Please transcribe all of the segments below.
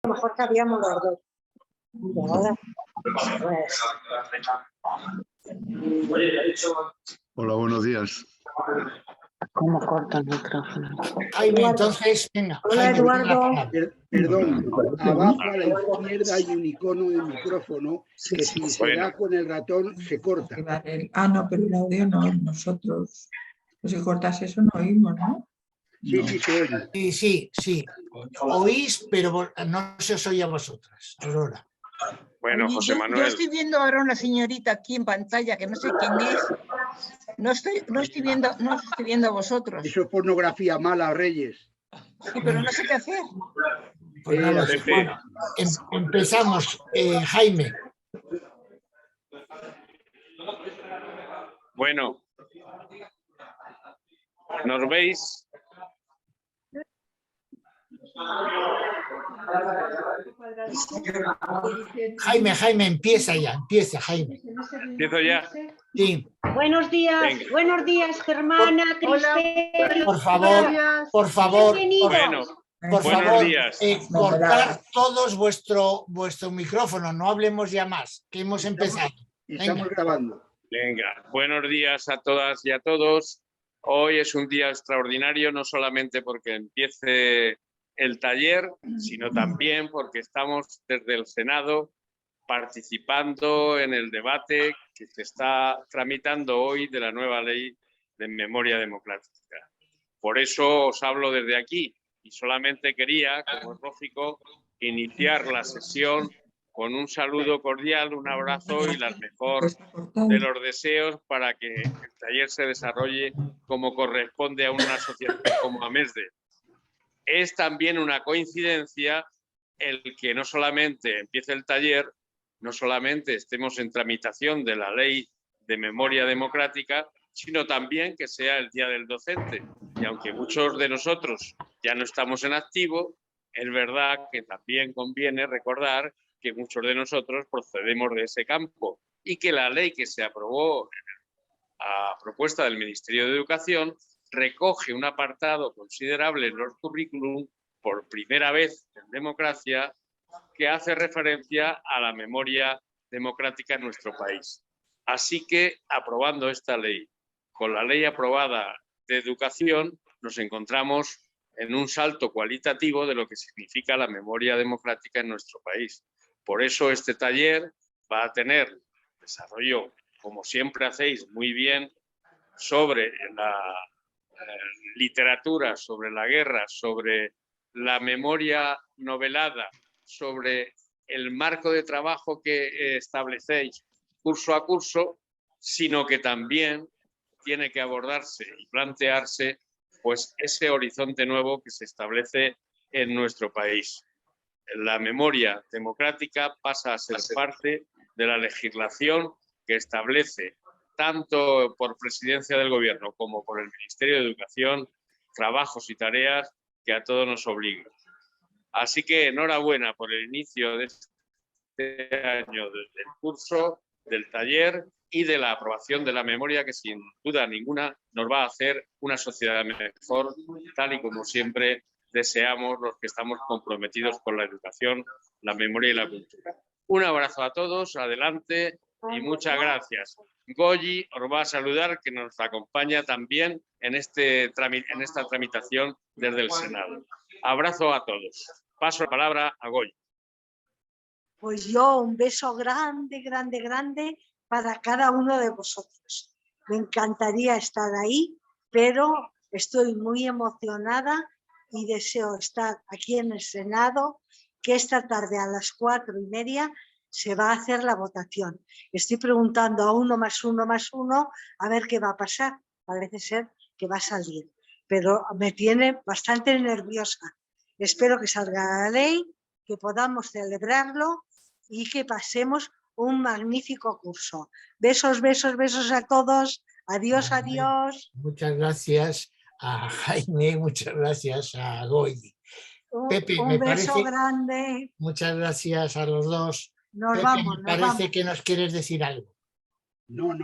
lo mejor que habíamos los dos. Y ahora, pues... Hola, buenos días. ¿Cómo corta el micrófono? Jaime, entonces, venga. Hola, Jaime, Eduardo. Perdón, abajo a la izquierda hay un icono de micrófono que si se da con el ratón se corta. No, pero el audio no, nosotros. Pues si cortas eso no oímos, ¿no? Sí, sí, se oye. Sí. Oís, pero no se os oye a vosotras, Aurora. Bueno, Oye, José yo Manuel. estoy viendo ahora una señorita aquí en pantalla que no sé quién es. No estoy viendo a vosotros. Eso es pornografía mala, Reyes. Sí, pero no sé qué hacer. Pues nada, Pepe. bueno, empezamos. Jaime. Bueno, ¿nos veis? Jaime, empieza ya, Jaime. ¿Empiezo ya? Sí, Buenos días, Germana, Cristel. por favor, Bienvenidos. por buenos favor, días. cortar todos vuestro micrófono, no hablemos ya más, que hemos empezado. Y estamos grabando. Venga, buenos días a todas y a todos. Hoy es un día extraordinario, no solamente porque empiece el taller, sino también porque estamos desde el Senado participando en el debate que se está tramitando hoy de la nueva ley de memoria democrática. Por eso os hablo desde aquí y solamente quería, como es lógico, iniciar la sesión con un saludo cordial, un abrazo y la mejor de los deseos para que el taller se desarrolle como corresponde a una asociación como AMESDE. Es también una coincidencia el que no solamente empiece el taller, no solamente estemos en tramitación de la ley de memoria democrática, sino también que sea el Día del Docente. Y aunque muchos de nosotros ya no estamos en activo, es verdad que también conviene recordar que muchos de nosotros procedemos de ese campo y que la ley que se aprobó a propuesta del Ministerio de Educación recoge un apartado considerable en los currículum por primera vez en democracia que hace referencia a la memoria democrática en nuestro país. Así que, aprobando esta ley, con la ley aprobada de educación, nos encontramos en un salto cualitativo de lo que significa la memoria democrática en nuestro país. Por eso este taller va a tener desarrollo, como siempre hacéis muy bien, sobre la literatura, sobre la guerra, sobre la memoria novelada, sobre el marco de trabajo que establecéis curso a curso, sino que también tiene que abordarse y plantearse pues ese horizonte nuevo que se establece en nuestro país. La memoria democrática pasa a ser parte de la legislación que establece, tanto por presidencia del Gobierno como por el Ministerio de Educación, trabajos y tareas que a todos nos obligan. Así que enhorabuena por el inicio de este año del curso, del taller y de la aprobación de la memoria que sin duda ninguna nos va a hacer una sociedad mejor, tal y como siempre deseamos los que estamos comprometidos con la educación, la memoria y la cultura. Un abrazo a todos, adelante y muchas gracias. Goyi os va a saludar, que nos acompaña también en esta tramitación desde el Senado. Abrazo a todos. Paso la palabra a Goyi. Pues yo un beso grande para cada uno de vosotros. Me encantaría estar ahí, pero estoy muy emocionada y deseo estar aquí en el Senado, que esta tarde a las 4:30 se va a hacer la votación. Estoy preguntando a 1 más 1 más 1 a ver qué va a pasar. Parece ser que va a salir, pero me tiene bastante nerviosa. Espero que salga la ley, que podamos celebrarlo y que pasemos un magnífico curso. Besos a todos. Adiós, adiós. Muchas gracias a Jaime, muchas gracias a Goyi. Pepe, Un beso grande. Muchas gracias a los dos. Nos Pepe, vamos. me parece que nos quieres decir algo. No.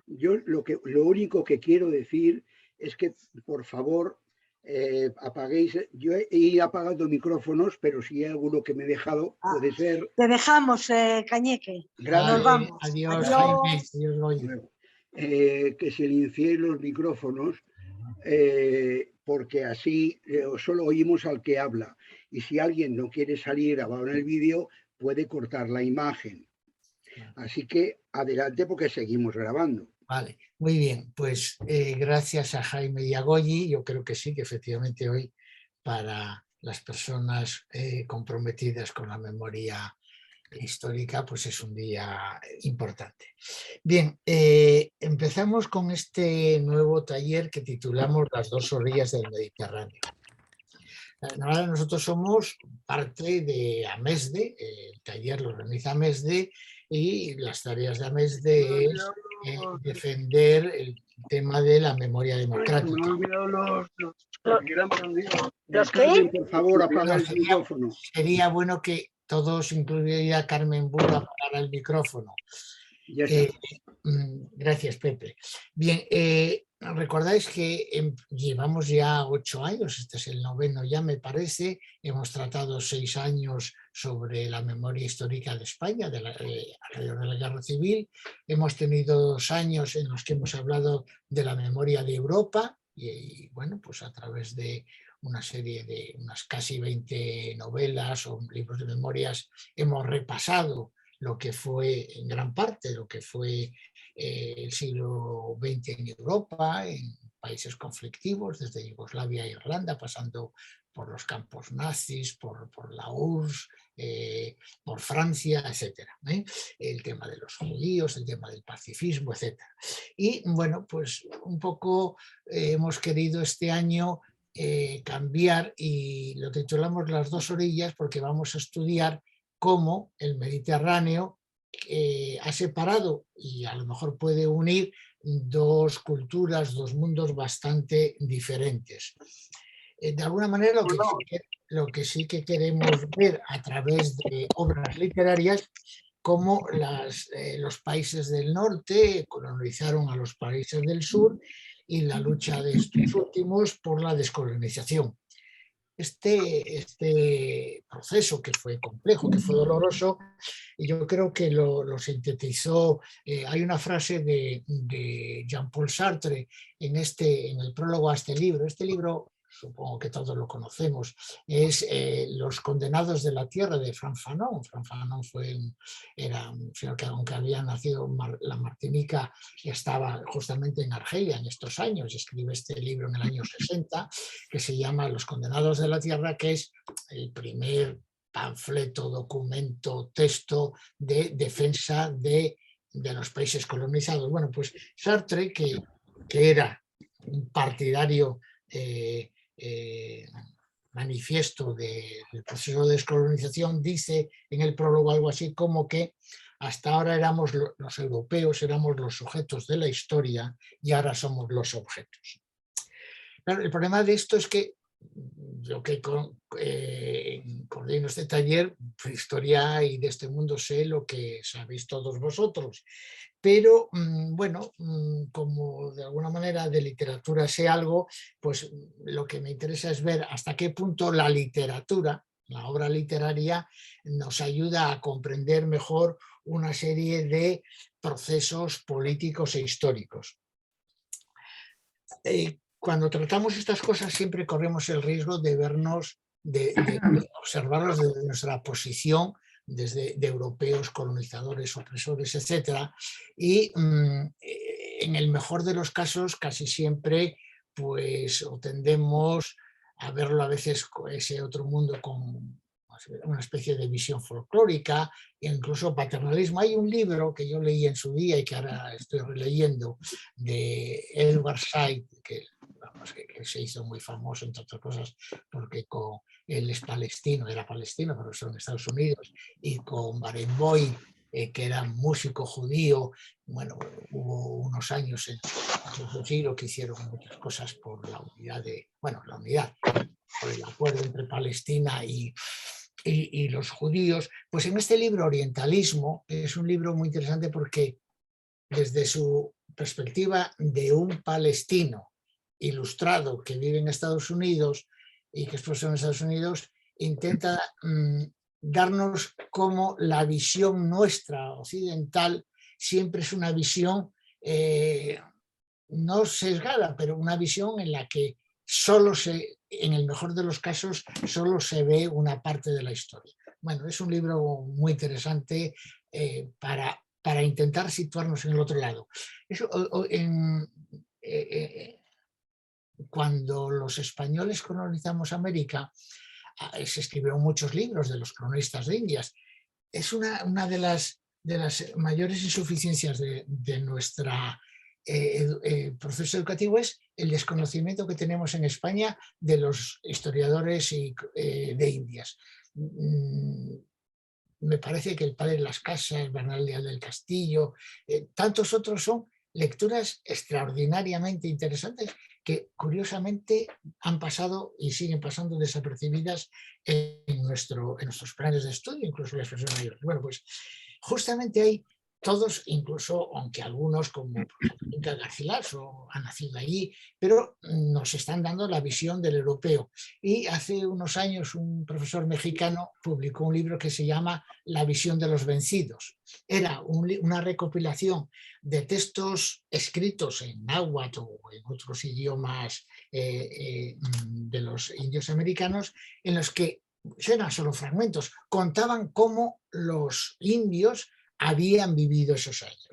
Yo lo único que quiero decir es que, por favor, apaguéis. Yo he ido apagando micrófonos, pero si hay alguno que me he dejado, puede ser. Te dejamos, Cañeque. Gracias. Nos vamos. Adiós, Adiós. Jaime. Adiós, Goyi. Que silenciéis los micrófonos, porque así solo oímos al que habla. Y si alguien no quiere salir grabado en el vídeo, puede cortar la imagen. Así que adelante, porque seguimos grabando. Vale, muy bien. Pues gracias a Jaime y a Goyi, yo creo que sí, que efectivamente hoy para las personas comprometidas con la memoria histórica, pues es un día importante. Bien, empezamos con este nuevo taller que titulamos Las dos orillas del Mediterráneo. Ahora nosotros somos parte de AMESDE, el taller lo organiza AMESDE y las tareas de AMESDE es defender el tema de la memoria democrática. ¿Los qué? Por favor, apaga el micrófono. Sería bueno que todos, incluida Carmen Burro, apagara el micrófono. Ya está. Gracias, Pepe. Bien, recordáis que llevamos ya 8 años, este es el 9º ya me parece, hemos tratado 6 años sobre la memoria histórica de España, alrededor de la Guerra Civil, hemos tenido 2 años en los que hemos hablado de la memoria de Europa y bueno, pues a través de una serie de unas casi 20 novelas o libros de memorias hemos repasado lo que fue en gran parte, lo que fue el siglo XX en Europa, en países conflictivos, desde Yugoslavia a Irlanda, pasando por los campos nazis, por la URSS, por Francia, etc. El tema de los judíos, el tema del pacifismo, etc. Y bueno, pues un poco hemos querido este año cambiar y lo titulamos Las dos orillas porque vamos a estudiar cómo el Mediterráneo ha separado y a lo mejor puede unir 2 culturas, 2 mundos bastante diferentes. De alguna manera lo que sí que queremos ver a través de obras literarias, cómo los países del norte colonizaron a los países del sur y la lucha de estos últimos por la descolonización. Este proceso que fue complejo, que fue doloroso, yo creo que lo sintetizó. Hay una frase de Jean-Paul Sartre en el prólogo a este libro. Este libro, supongo que todos lo conocemos, es Los condenados de la tierra de Frantz Fanon. Frantz Fanon era un señor que, aunque había nacido en la Martinica, estaba justamente en Argelia en estos años y escribe este libro en el año 60 que se llama Los condenados de la tierra, que es el primer panfleto, documento, texto de defensa de los países colonizados. Bueno, pues Sartre, que era un partidario manifiesto del proceso de descolonización, dice en el prólogo algo así como que hasta ahora éramos los europeos, éramos los sujetos de la historia y ahora somos los objetos. Claro, el problema de esto es que yo que coordino este taller de historia y de este mundo sé lo que sabéis todos vosotros, pero bueno, como de alguna manera de literatura sé algo, pues lo que me interesa es ver hasta qué punto la literatura, la obra literaria, nos ayuda a comprender mejor una serie de procesos políticos e históricos. Cuando tratamos estas cosas siempre corremos el riesgo de vernos, de observarlos desde nuestra posición, desde de europeos, colonizadores, opresores, etc. Y en el mejor de los casos casi siempre pues tendemos a verlo a veces ese otro mundo con una especie de visión folclórica e incluso paternalismo. Hay un libro que yo leí en su día y que ahora estoy releyendo de Edward Said, que se hizo muy famoso, entre otras cosas, porque él es palestino, era palestino, pero está en Estados Unidos, y con Barenboim, que era músico judío. Bueno, hubo unos años en el siglo que hicieron muchas cosas por la unidad por el acuerdo entre Palestina y los judíos. Pues en este libro, Orientalismo, es un libro muy interesante porque desde su perspectiva de un palestino ilustrado que vive en Estados Unidos y que es profesor en Estados Unidos, intenta darnos cómo la visión nuestra occidental siempre es una visión no sesgada, pero una visión en la que en el mejor de los casos, solo se ve una parte de la historia. Bueno, es un libro muy interesante para intentar situarnos en el otro lado. Cuando los españoles colonizamos América, se escribieron muchos libros de los cronistas de Indias. Es una de las mayores insuficiencias de nuestra proceso educativo, es el desconocimiento que tenemos en España de los historiadores de Indias. Me parece que El padre de las casas, Bernal Díaz del Castillo, tantos otros son lecturas extraordinariamente interesantes que curiosamente han pasado y siguen pasando desapercibidas en nuestros planes de estudio, incluso las personas mayores. Bueno, pues justamente hay todos, incluso aunque algunos como Inca Garcilaso han nacido allí, pero nos están dando la visión del europeo. Y hace unos años un profesor mexicano publicó un libro que se llama La visión de los vencidos. Era una recopilación de textos escritos en náhuatl o en otros idiomas de los indios americanos, en los que eran solo fragmentos, contaban cómo los indios habían vivido esos años.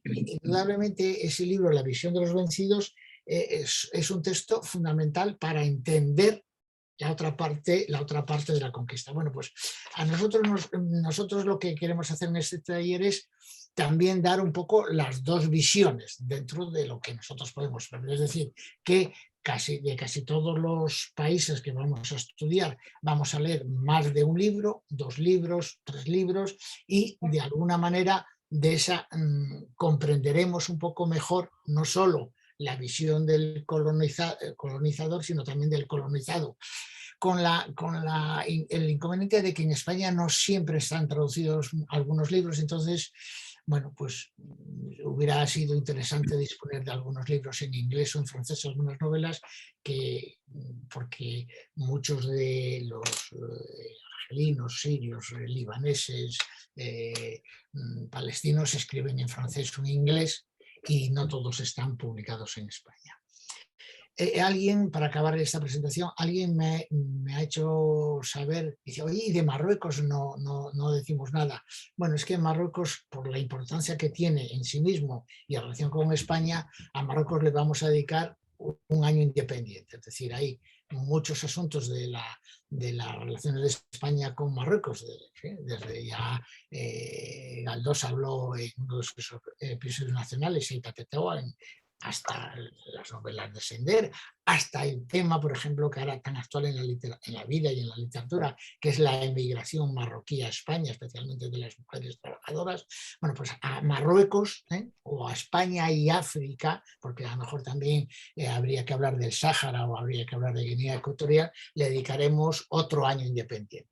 Indudablemente ese libro, La visión de los vencidos, es un texto fundamental para entender la otra parte de la conquista. Bueno, pues a nosotros lo que queremos hacer en este taller es también dar un poco las dos visiones dentro de lo que nosotros podemos ver. Es decir, que de casi todos los países que vamos a estudiar vamos a leer más de un libro, 2 libros, 3 libros, y de alguna manera de esa comprenderemos un poco mejor no solo la visión del colonizador, sino también del colonizado. Con el inconveniente de que en España no siempre están traducidos algunos libros, entonces, bueno, pues hubiera sido interesante disponer de algunos libros en inglés o en francés, algunas novelas, porque muchos de los argelinos, sirios, libaneses, palestinos escriben en francés o en inglés y no todos están publicados en España. Alguien, para acabar esta presentación, alguien me ha hecho saber, dice, oye, y de Marruecos no decimos nada. Bueno, es que Marruecos, por la importancia que tiene en sí mismo y en relación con España, a Marruecos le vamos a dedicar un año independiente. Es decir, hay muchos asuntos de las relaciones de España con Marruecos, desde ya Galdós habló en uno de sus episodios nacionales, y Tateteoa, hasta las novelas de Sender, hasta el tema, por ejemplo, que ahora tan actual en la vida y en la literatura, que es la emigración marroquí a España, especialmente de las mujeres trabajadoras. Bueno, pues a Marruecos o a España y África, porque a lo mejor también habría que hablar del Sáhara o habría que hablar de Guinea Ecuatorial, le dedicaremos otro año independiente.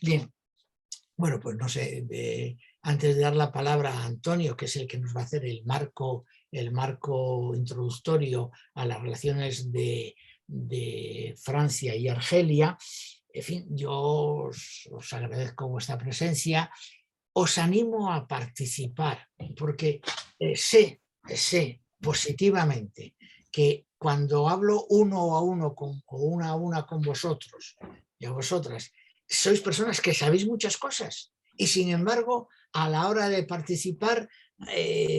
Bien, bueno, pues no sé, antes de dar la palabra a Antonio, que es el que nos va a hacer el marco introductorio a las relaciones de Francia y Argelia, en fin, yo os agradezco vuestra presencia, os animo a participar, porque sé positivamente que cuando hablo uno a uno o una a una con vosotros y a vosotras, sois personas que sabéis muchas cosas y sin embargo a la hora de participar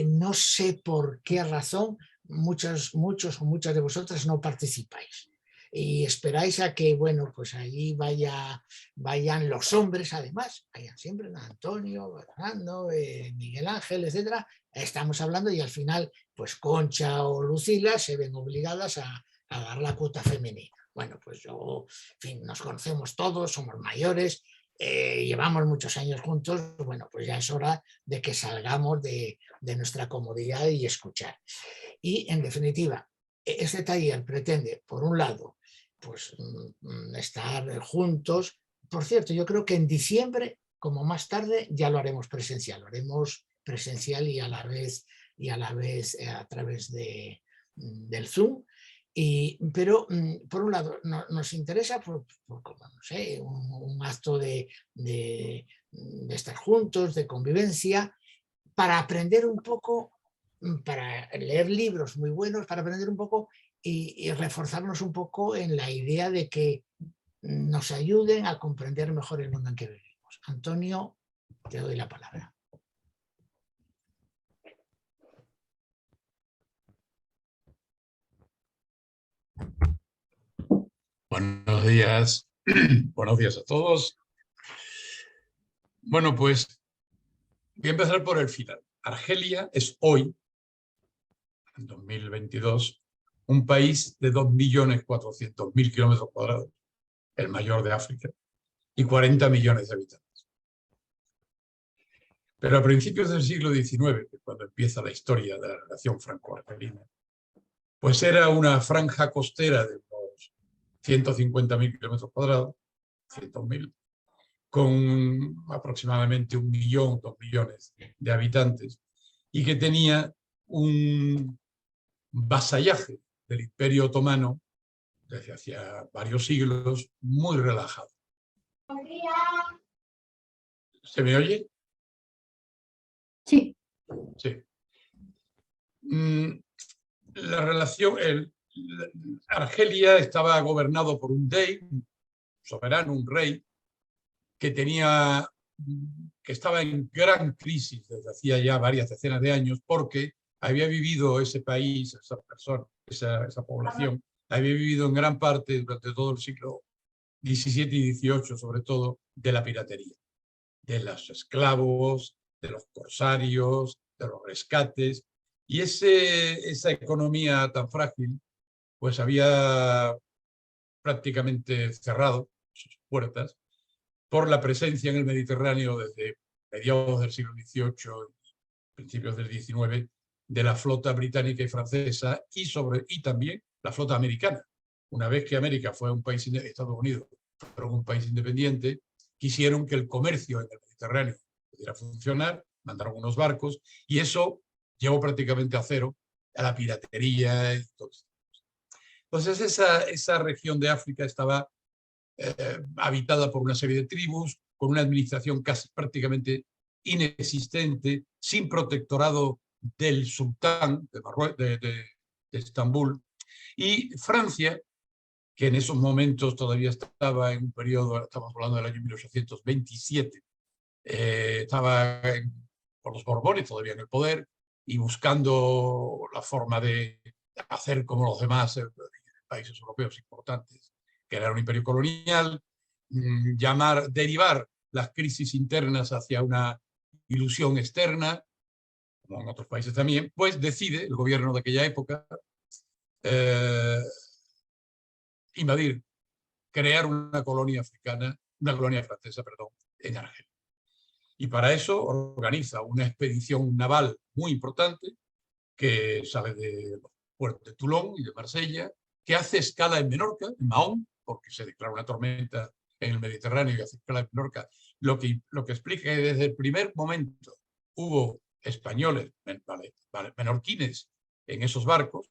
no sé por qué razón muchos o muchas de vosotras no participáis y esperáis a que, bueno, pues allí vayan los hombres, además, vayan siempre Antonio, Fernando, Miguel Ángel, etcétera. Estamos hablando y al final, pues Concha o Lucila se ven obligadas a dar la cuota femenina. Bueno, pues yo, en fin, nos conocemos todos, somos mayores, llevamos muchos años juntos, bueno, pues ya es hora de que salgamos de nuestra comodidad y escuchar. Y en definitiva, este taller pretende, por un lado, pues estar juntos. Por cierto, yo creo que en diciembre, como más tarde, ya lo haremos presencial. Lo haremos presencial y a la vez a través del Zoom. Pero, por un lado, nos interesa como, no sé, un acto de estar juntos, de convivencia, para aprender un poco, para leer libros muy buenos, para aprender un poco y reforzarnos un poco en la idea de que nos ayuden a comprender mejor el mundo en que vivimos. Antonio, te doy la palabra. Buenos días. Buenos días a todos. Bueno, pues voy a empezar por el final. Argelia es hoy, en 2022, un país de 2.400.000 kilómetros cuadrados, el mayor de África, y 40 millones de habitantes. Pero a principios del siglo XIX, que es cuando empieza la historia de la relación franco-argelina, pues era una franja costera de unos 150.000 kilómetros cuadrados, 100.000, con aproximadamente 1 millón, 2 millones de habitantes, y que tenía un vasallaje del Imperio Otomano desde hacía varios siglos muy relajado. ¿Se me oye? Sí. Sí. La relación, Argelia estaba gobernado por un dey, un soberano, un rey, que estaba en gran crisis desde hacía ya varias decenas de años, porque había vivido ese país, esa persona, esa población, había vivido en gran parte durante todo el siglo XVII y XVIII, sobre todo, de la piratería, de los esclavos, de los corsarios, de los rescates, y esa economía tan frágil pues había prácticamente cerrado sus puertas por la presencia en el Mediterráneo desde mediados del siglo XVIII y principios del XIX de la flota británica y francesa y también la flota americana. Una vez que América fue un país, Estados Unidos fue un país independiente, quisieron que el comercio en el Mediterráneo pudiera funcionar, mandaron unos barcos y eso llevó prácticamente a cero a la piratería y todo esto. Entonces esa región de África estaba habitada por una serie de tribus, con una administración casi prácticamente inexistente, sin protectorado del sultán de Estambul, y Francia, que en esos momentos todavía estaba en un periodo, estamos hablando del año 1827, estaba por los Borbones todavía en el poder y buscando la forma de hacer como los demás países europeos importantes, que era un imperio colonial, derivar las crisis internas hacia una ilusión externa, como en otros países también, pues decide el gobierno de aquella época invadir, crear una colonia francesa, en Argelia. Y para eso organiza una expedición naval muy importante que sale de los puertos de Toulon y de Marsella, que hace escala en Menorca, en Mahón, porque se declara una tormenta en el Mediterráneo y hace escala en Menorca, lo que explica que desde el primer momento hubo españoles, menorquines, en esos barcos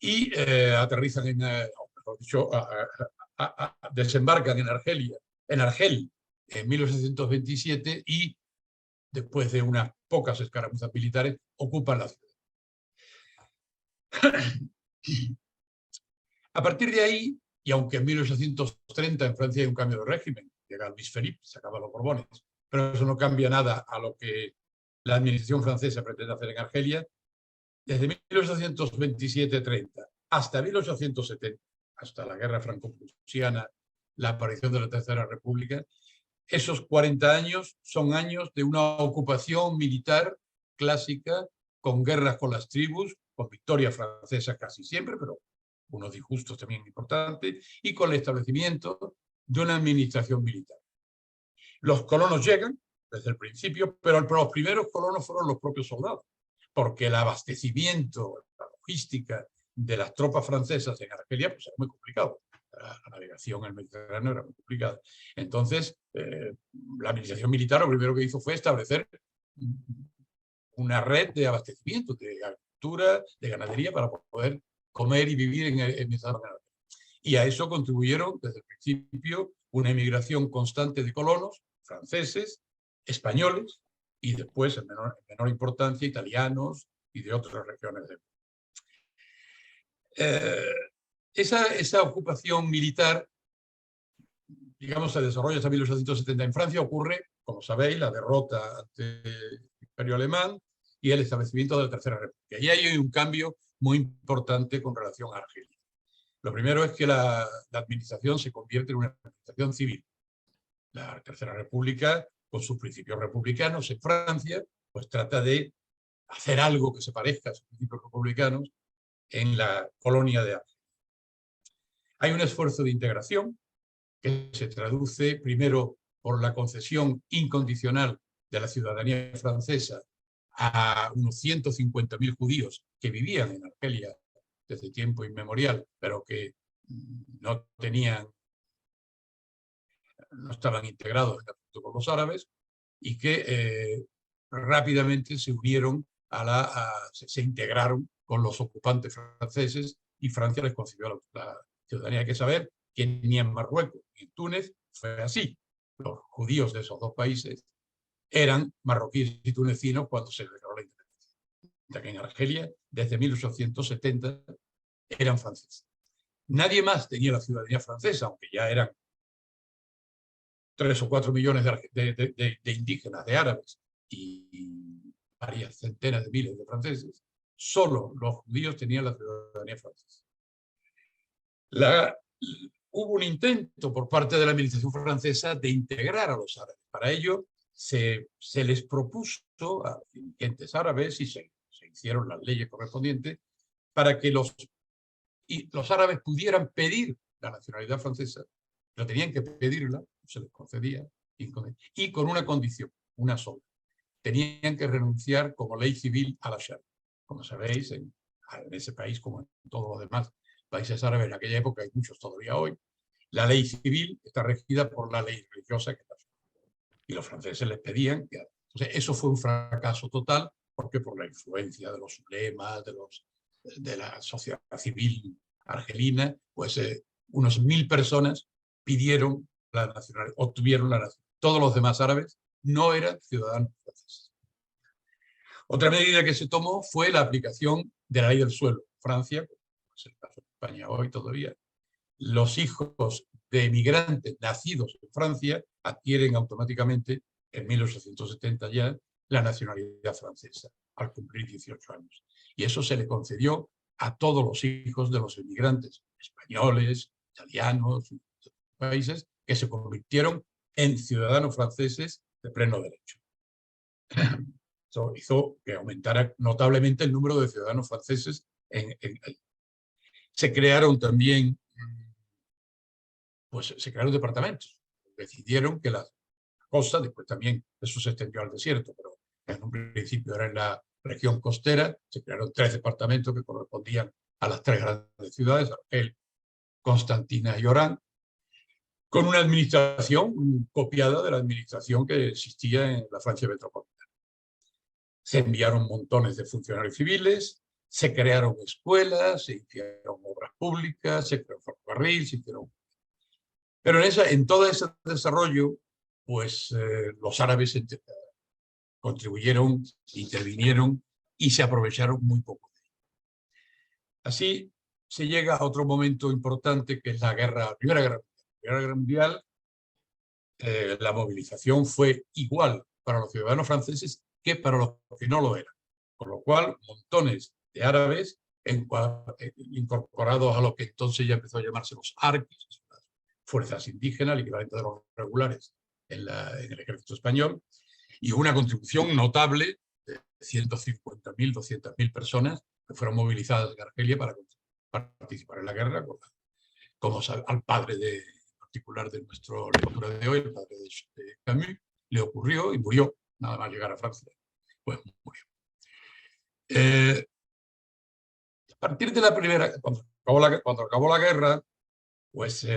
y aterrizan desembarcan en Argel en 1827 y después de unas pocas escaramuzas militares ocupan la ciudad. A partir de ahí, y aunque en 1830 en Francia hay un cambio de régimen, llega Luis Felipe, se acaban los Borbones, pero eso no cambia nada a lo que la administración francesa pretende hacer en Argelia. Desde 1827-30 hasta 1870, hasta la guerra franco-prusiana, la aparición de la Tercera República, esos 40 años son años de una ocupación militar clásica, con guerras con las tribus, con victoria francesa casi siempre, pero unos disgustos también importantes, y con el establecimiento de una administración militar. Los colonos llegan desde el principio, pero los primeros colonos fueron los propios soldados, porque el abastecimiento, la logística de las tropas francesas en Argelia pues era muy complicado. La navegación en el Mediterráneo era muy complicada. Entonces, la administración militar lo primero que hizo fue establecer una red de abastecimiento, de agricultura, de ganadería, para poder comer y vivir en esa manera. Y a eso contribuyeron desde el principio una emigración constante de colonos franceses, españoles y después, en menor importancia, italianos y de otras regiones del mundo. Esa ocupación militar, digamos, se desarrolla hasta 1870 en Francia. Ocurre, como sabéis, la derrota ante el Imperio Alemán y el establecimiento de la Tercera República. Y ahí hay un cambio muy importante con relación a Argelia. Lo primero es que la administración se convierte en una administración civil. La Tercera República, con sus principios republicanos en Francia, pues trata de hacer algo que se parezca a sus principios republicanos en la colonia de Argelia. Hay un esfuerzo de integración que se traduce primero por la concesión incondicional de la ciudadanía francesa a unos 150.000 judíos que vivían en Argelia desde tiempo inmemorial, pero que no estaban integrados con los árabes y que rápidamente se unieron se integraron con los ocupantes franceses y Francia les concedió la ciudadanía. Hay que saber que ni en Marruecos ni en Túnez fue así. Los judíos de esos dos países eran marroquíes y tunecinos cuando se declaró la independencia. Ya que en Argelia, desde 1870, eran franceses. Nadie más tenía la ciudadanía francesa, aunque ya eran 3 o 4 millones de indígenas, de árabes y varias centenas de miles de franceses. Solo los judíos tenían la ciudadanía francesa. Hubo un intento por parte de la administración francesa de integrar a los árabes. Para ello se les propuso a los dirigentes árabes y se hicieron las leyes correspondientes para que los árabes pudieran pedir la nacionalidad francesa, pero tenían que pedirla, se les concedía, y con una condición, una sola. Tenían que renunciar como ley civil a la Sharia. Como sabéis, en ese país, como en todos los demás países árabes en aquella época, hay muchos todavía hoy, la ley civil está regida por la ley religiosa que es la Sharia. Y los franceses les pedían que... Entonces, eso fue un fracaso total, porque por la influencia de los ulemas, de la sociedad civil argelina, pues unos 1000 personas pidieron la nacionalidad, obtuvieron la nacionalidad. Todos los demás árabes no eran ciudadanos franceses. Otra medida que se tomó fue la aplicación de la ley del suelo. Francia, pues el caso de España hoy todavía, los hijos de emigrantes nacidos en Francia adquieren automáticamente, en 1870 ya, la nacionalidad francesa, al cumplir 18 años. Y eso se le concedió a todos los hijos de los emigrantes españoles, italianos, de países, que se convirtieron en ciudadanos franceses de pleno derecho. Eso hizo que aumentara notablemente el número de ciudadanos franceses. Se crearon también, pues se crearon departamentos. Decidieron que la costa, después también eso se extendió al desierto, pero en un principio era en la región costera, se crearon 3 departamentos que correspondían a las 3 grandes ciudades, Argel, Constantina y Orán, con una administración copiada de la administración que existía en la Francia metropolitana. Se enviaron montones de funcionarios civiles, se crearon escuelas, se hicieron obras públicas, se creó ferrocarril, se hicieron... Pero en todo ese desarrollo, pues los árabes contribuyeron, intervinieron y se aprovecharon muy poco. Así se llega a otro momento importante, que es la Primera Guerra Mundial. La movilización fue igual para los ciudadanos franceses que para los que no lo eran. Con lo cual, montones de árabes incorporados a lo que entonces ya empezó a llamarse los arquis, las fuerzas indígenas, el equivalente de los regulares en el ejército español, y una contribución notable de 150.000, 200.000 personas que fueron movilizadas en Argelia para participar en la guerra, como al padre particular de nuestra lectura de hoy, el padre de Camus, le ocurrió y murió, nada más llegar a Francia. Pues murió. A partir de la primera, cuando acabó la guerra, pues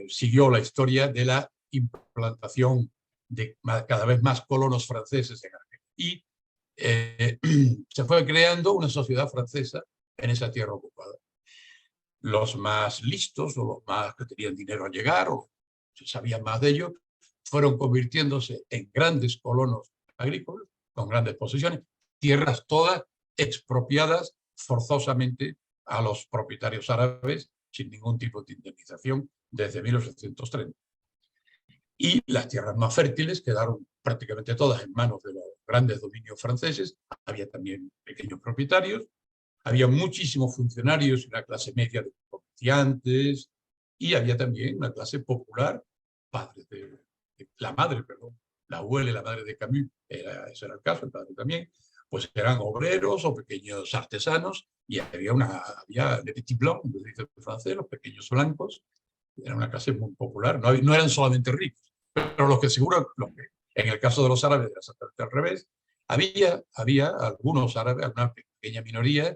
siguió la historia de la implantación de cada vez más colonos franceses en Argelia. Y se fue creando una sociedad francesa en esa tierra ocupada. los más listos o los más que tenían dinero a llegar o se sabían más de ello, fueron convirtiéndose en grandes colonos agrícolas con grandes posesiones, tierras todas expropiadas forzosamente a los propietarios árabes sin ningún tipo de indemnización desde 1830. Y las tierras más fértiles quedaron prácticamente todas en manos de los grandes dominios franceses. Había también pequeños propietarios, había muchísimos funcionarios y una clase media de comerciantes, y había también una clase popular, la abuela y la madre de Camus, ese era el caso, el padre también, pues eran obreros o pequeños artesanos, y había les petits blancs, como se dice en francés, los pequeños blancos. Era una clase muy popular, no eran solamente ricos, pero los que seguro, en el caso de los árabes era exactamente al revés. Había algunos árabes, una pequeña minoría,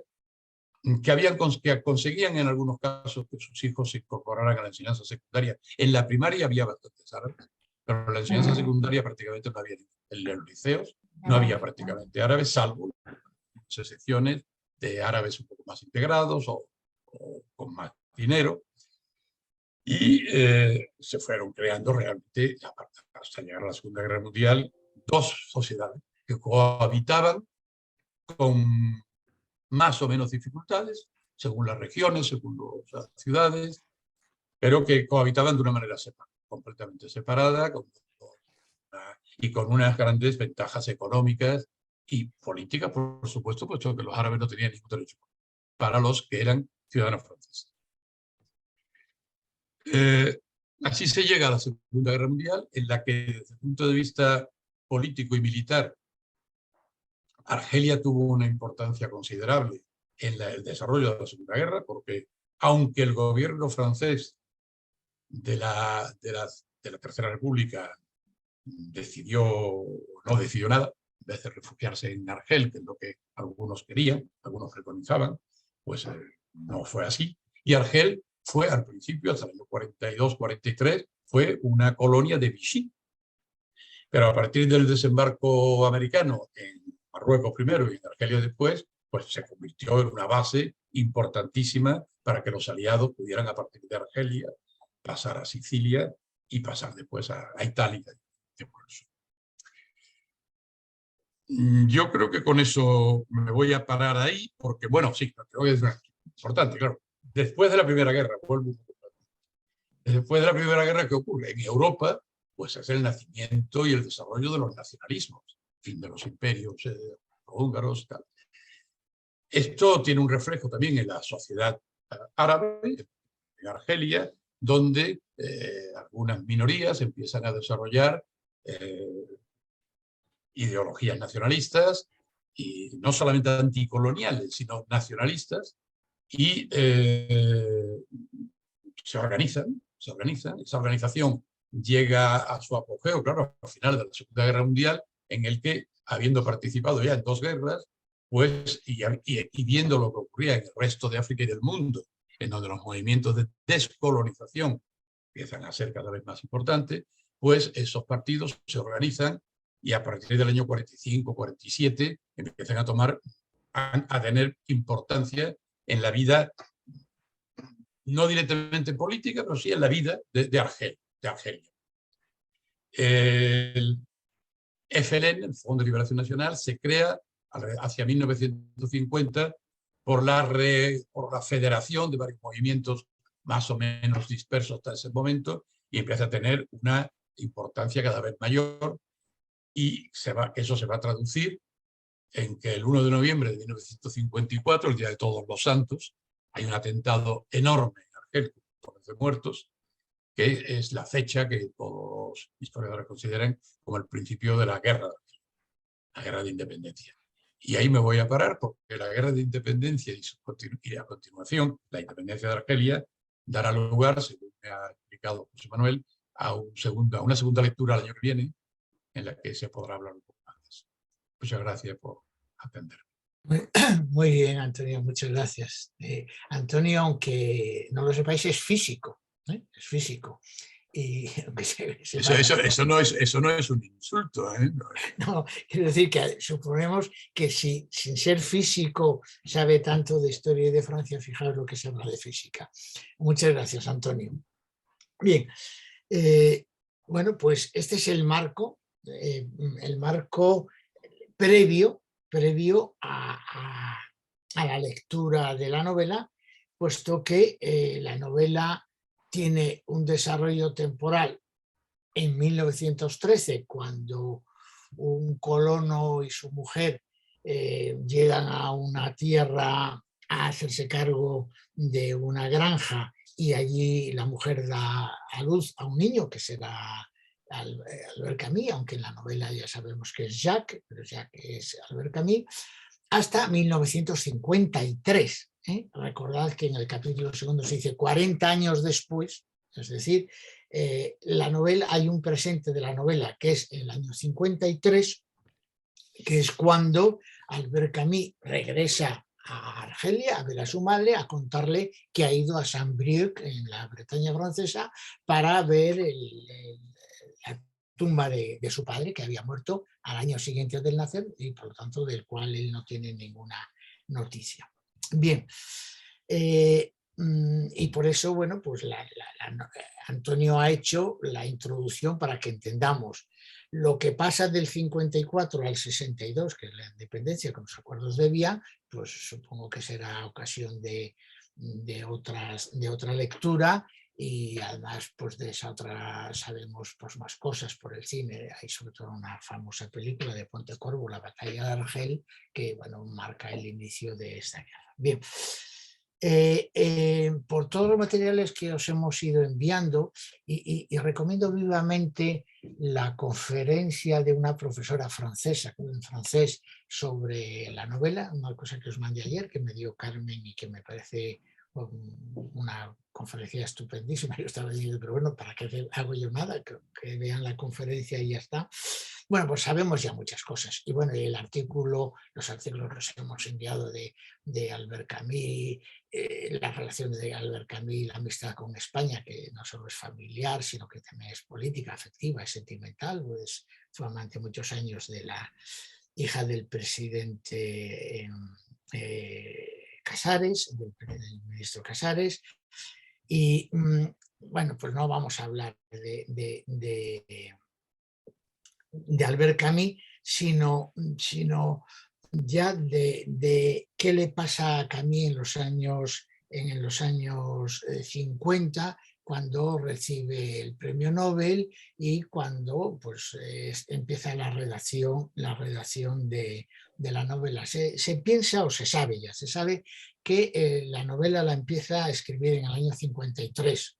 que conseguían en algunos casos que sus hijos se incorporaran a la enseñanza secundaria. En la primaria había bastantes árabes, pero en la enseñanza secundaria prácticamente no había. En los liceos no había prácticamente árabes, salvo excepciones de árabes un poco más integrados o con más dinero. Y se fueron creando realmente, hasta llegar a la Segunda Guerra Mundial, dos sociedades que cohabitaban con más o menos dificultades, según las regiones, según las ciudades, pero que cohabitaban de una manera completamente separada, y con unas grandes ventajas económicas y políticas, por supuesto, puesto que los árabes no tenían ningún derecho para los que eran ciudadanos franceses. Así se llega a la Segunda Guerra Mundial, en la que desde el punto de vista político y militar, Argelia tuvo una importancia considerable en el desarrollo de la Segunda Guerra, porque aunque el gobierno francés de la Tercera República no decidió nada, en vez de refugiarse en Argel, que es lo que algunos querían, algunos preconizaban, pues no fue así. Y Argel fue al principio, hasta el año 42-43, fue una colonia de Vichy. Pero a partir del desembarco americano en Marruecos primero y en Argelia después, pues se convirtió en una base importantísima para que los aliados pudieran a partir de Argelia pasar a Sicilia y pasar después a Italia. Yo creo que con eso me voy a parar ahí, porque, bueno, sí, creo que es importante, claro. Después de la Primera Guerra, después de la Primera Guerra, ¿qué ocurre? En Europa, pues es el nacimiento y el desarrollo de los nacionalismos, fin de los imperios húngaros, tal. Esto tiene un reflejo también en la sociedad árabe, en Argelia, donde algunas minorías empiezan a desarrollar ideologías nacionalistas, y no solamente anticoloniales, sino nacionalistas, y se organizan. Esa organización llega a su apogeo, claro, al final de la Segunda Guerra Mundial, en el que, habiendo participado ya en dos guerras, pues, y viendo lo que ocurría en el resto de África y del mundo, en donde los movimientos de descolonización empiezan a ser cada vez más importantes, pues esos partidos se organizan y a partir del año 45-47 empiezan a tener importancia en la vida, no directamente política, pero sí en la vida de Argelia. El FLN, el Fondo de Liberación Nacional, se crea hacia 1950 por la federación de varios movimientos más o menos dispersos hasta ese momento, y empieza a tener una importancia cada vez mayor, y eso se va a traducir en que el 1 de noviembre de 1954, el Día de Todos los Santos, hay un atentado enorme en Argel, con 11 muertos, que es la fecha que todos los historiadores consideran como el principio de la guerra de independencia. Y ahí me voy a parar, porque la guerra de independencia y a continuación la independencia de Argelia dará lugar, según me ha explicado José Manuel, a una segunda lectura el año que viene, en la que se podrá hablar un poco más. Muchas gracias por atender. Muy bien, Antonio, muchas gracias. Antonio, aunque no lo sepáis, es físico. Es físico. Y se Eso no es un insulto, ¿eh? No, quiero decir que suponemos que si sin ser físico sabe tanto de historia y de Francia, fijaos lo que se habla de física. Muchas gracias, Antonio. Bien, bueno, pues este es el marco previo a la lectura de la novela, puesto que la novela tiene un desarrollo temporal en 1913, cuando un colono y su mujer llegan a una tierra a hacerse cargo de una granja, y allí la mujer da a luz a un niño que será Albert Camus, aunque en la novela ya sabemos que es Jacques, pero Jacques es Albert Camus, hasta 1953. Recordad que en el capítulo segundo se dice 40 años después, es decir, la novela, hay un presente de la novela que es el año 53, que es cuando Albert Camus regresa a Argelia a ver a su madre, a contarle que ha ido a Saint-Brieuc, en la Bretaña francesa, para ver la tumba de su padre, que había muerto al año siguiente del nacer y por lo tanto del cual él no tiene ninguna noticia. Bien, y por eso, bueno, pues Antonio ha hecho la introducción para que entendamos lo que pasa del 54 al 62, que es la independencia con los acuerdos de Viena. Pues supongo que será ocasión de otra lectura, y además pues de esa otra sabemos pues más cosas por el cine. Hay sobre todo una famosa película de Pontecorvo, La batalla de Argel, que bueno, marca el inicio de esta guerra. Bien. Por todos los materiales que os hemos ido enviando, y recomiendo vivamente la conferencia de una profesora francesa en francés sobre la novela, una cosa que os mandé ayer, que me dio Carmen y que me parece una conferencia estupendísima. Yo estaba diciendo, pero bueno, ¿para qué hago yo nada? Que vean la conferencia y ya está. Bueno, pues sabemos ya muchas cosas. Y bueno, los artículos los hemos enviado de Albert Camus, la relación de Albert Camus y la amistad con España, que no solo es familiar, sino que también es política, afectiva, es sentimental, pues fue amante muchos años de la hija del presidente Casares, del ministro Casares. Y bueno, pues no vamos a hablar de Albert Camus, sino ya de qué le pasa a Camus en los años 50, cuando recibe el premio Nobel y cuando pues, empieza la redacción de la novela. Se piensa, o se sabe que la novela la empieza a escribir en el año 53.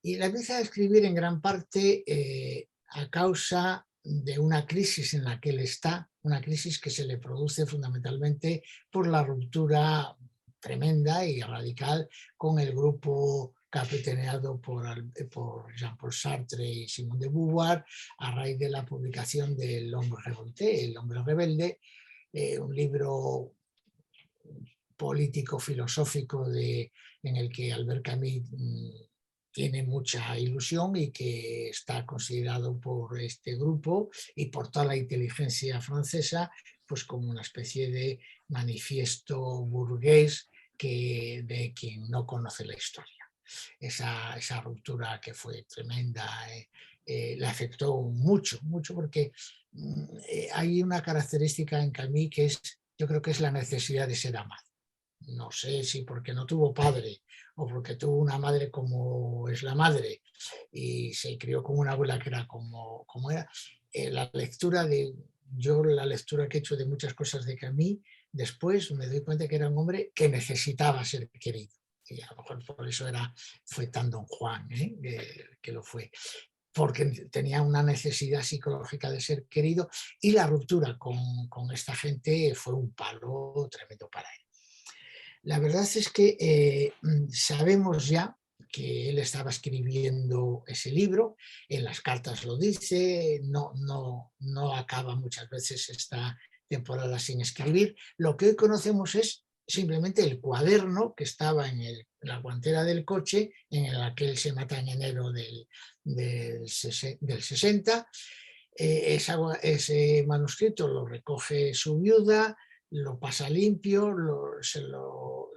Y la empieza a escribir en gran parte a causa de una crisis en la que él está, una crisis que se le produce fundamentalmente por la ruptura tremenda y radical con el grupo capitaneado por Jean-Paul Sartre y Simone de Beauvoir, a raíz de la publicación de El hombre revolté, El hombre rebelde, un libro político-filosófico en el que Albert Camus tiene mucha ilusión y que está considerado por este grupo y por toda la inteligencia francesa pues como una especie de manifiesto burgués de quien no conoce la historia. Esa ruptura, que fue tremenda, le afectó mucho porque hay una característica en Camus que yo creo que es la necesidad de ser amado. No sé si porque no tuvo padre o porque tuvo una madre como es la madre y se crió con una abuela que era como era. La lectura que he hecho de muchas cosas de Camus, después me doy cuenta que era un hombre que necesitaba ser querido. Y a lo mejor por eso fue tan Don Juan, que lo fue. Porque tenía una necesidad psicológica de ser querido, y la ruptura con esta gente fue un palo tremendo para él. La verdad es que sabemos ya que él estaba escribiendo ese libro, en las cartas lo dice, no acaba muchas veces esta temporada sin escribir. Lo que hoy conocemos es simplemente el cuaderno que estaba en la guantera del coche en el que él se mata en enero del 60. Ese manuscrito lo recoge su viuda, lo pasa limpio,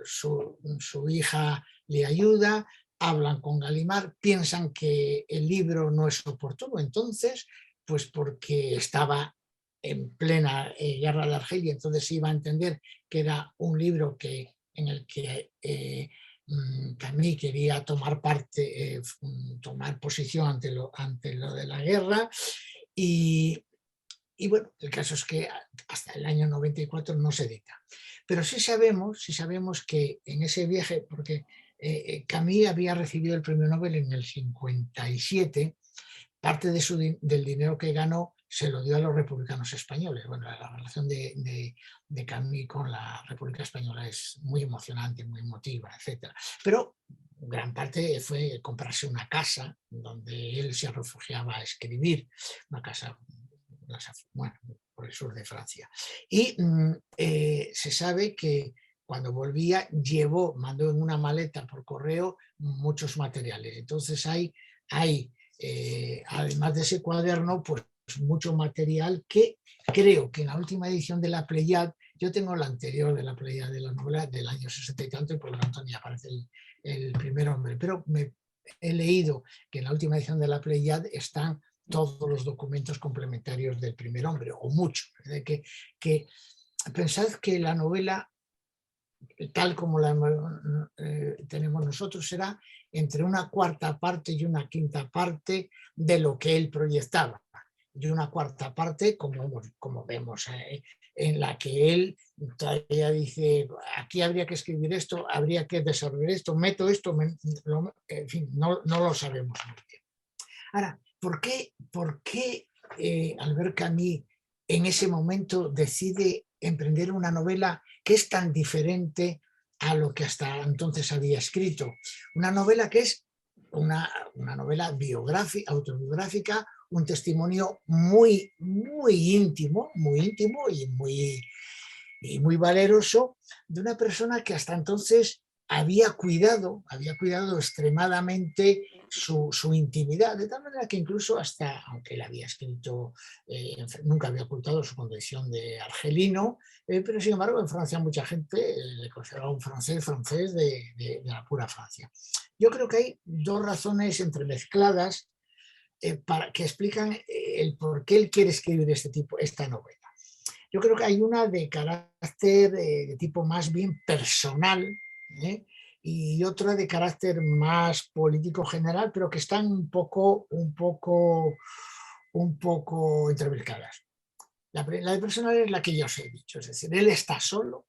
su hija le ayuda, hablan con Gallimard, piensan que el libro no es oportuno entonces, pues porque estaba en plena guerra de Argelia, entonces iba a entender que era un libro en el que Camus quería tomar parte, tomar posición ante lo de la guerra. Y bueno, el caso es que hasta el año 94 no se edita. Pero sí sabemos que en ese viaje, porque Camus había recibido el premio Nobel en el 57, parte del dinero que ganó se lo dio a los republicanos españoles. Bueno, la relación de Camus con la República Española es muy emocionante, muy emotiva, etc. Pero gran parte fue comprarse una casa donde él se refugiaba a escribir, una casa, bueno, por el sur de Francia. Y se sabe que cuando volvía mandó en una maleta por correo muchos materiales. Entonces hay además de ese cuaderno, pues mucho material que creo que en la última edición de la Pléiade, yo tengo la anterior de la Pléiade de la novela del año 60 y tanto, y por lo tanto ni aparece el primer hombre, pero he leído que en la última edición de la Pléiade están todos los documentos complementarios del primer hombre, o mucho. Que pensad que la novela, tal como la tenemos nosotros, será entre una cuarta parte y una quinta parte de lo que él proyectaba. Y una cuarta parte, como vemos, en la que él todavía dice, aquí habría que escribir esto, habría que desarrollar esto, meto esto, en fin, no lo sabemos muy bien. Ahora, ¿por qué Albert Camus en ese momento decide emprender una novela que es tan diferente a lo que hasta entonces había escrito? Una novela que es una novela autobiográfica, un testimonio muy, muy íntimo y muy valeroso de una persona que hasta entonces había cuidado extremadamente su intimidad, de tal manera que incluso aunque él había escrito, nunca había ocultado su condición de argelino, pero sin embargo en Francia mucha gente le consideraba un francés de la pura Francia. Yo creo que hay dos razones entremezcladas que explican el por qué él quiere escribir esta novela. Yo creo que hay una de carácter de tipo más bien personal, y otra de carácter más político general, pero que están un poco entremezcladas. La de personal es la que ya os he dicho, es decir, él está solo,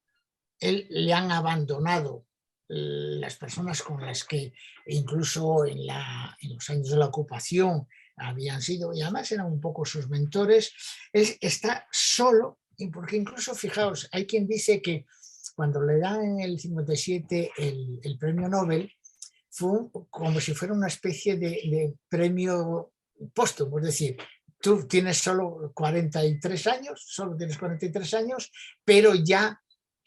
le han abandonado las personas con las que incluso en los años de la ocupación habían sido, y además eran un poco sus mentores. Él está solo, porque incluso, fijaos, hay quien dice que cuando le dan en el 57 el premio Nobel, fue como si fuera una especie de premio póstumo, es decir, tú tienes solo 43 años, pero ya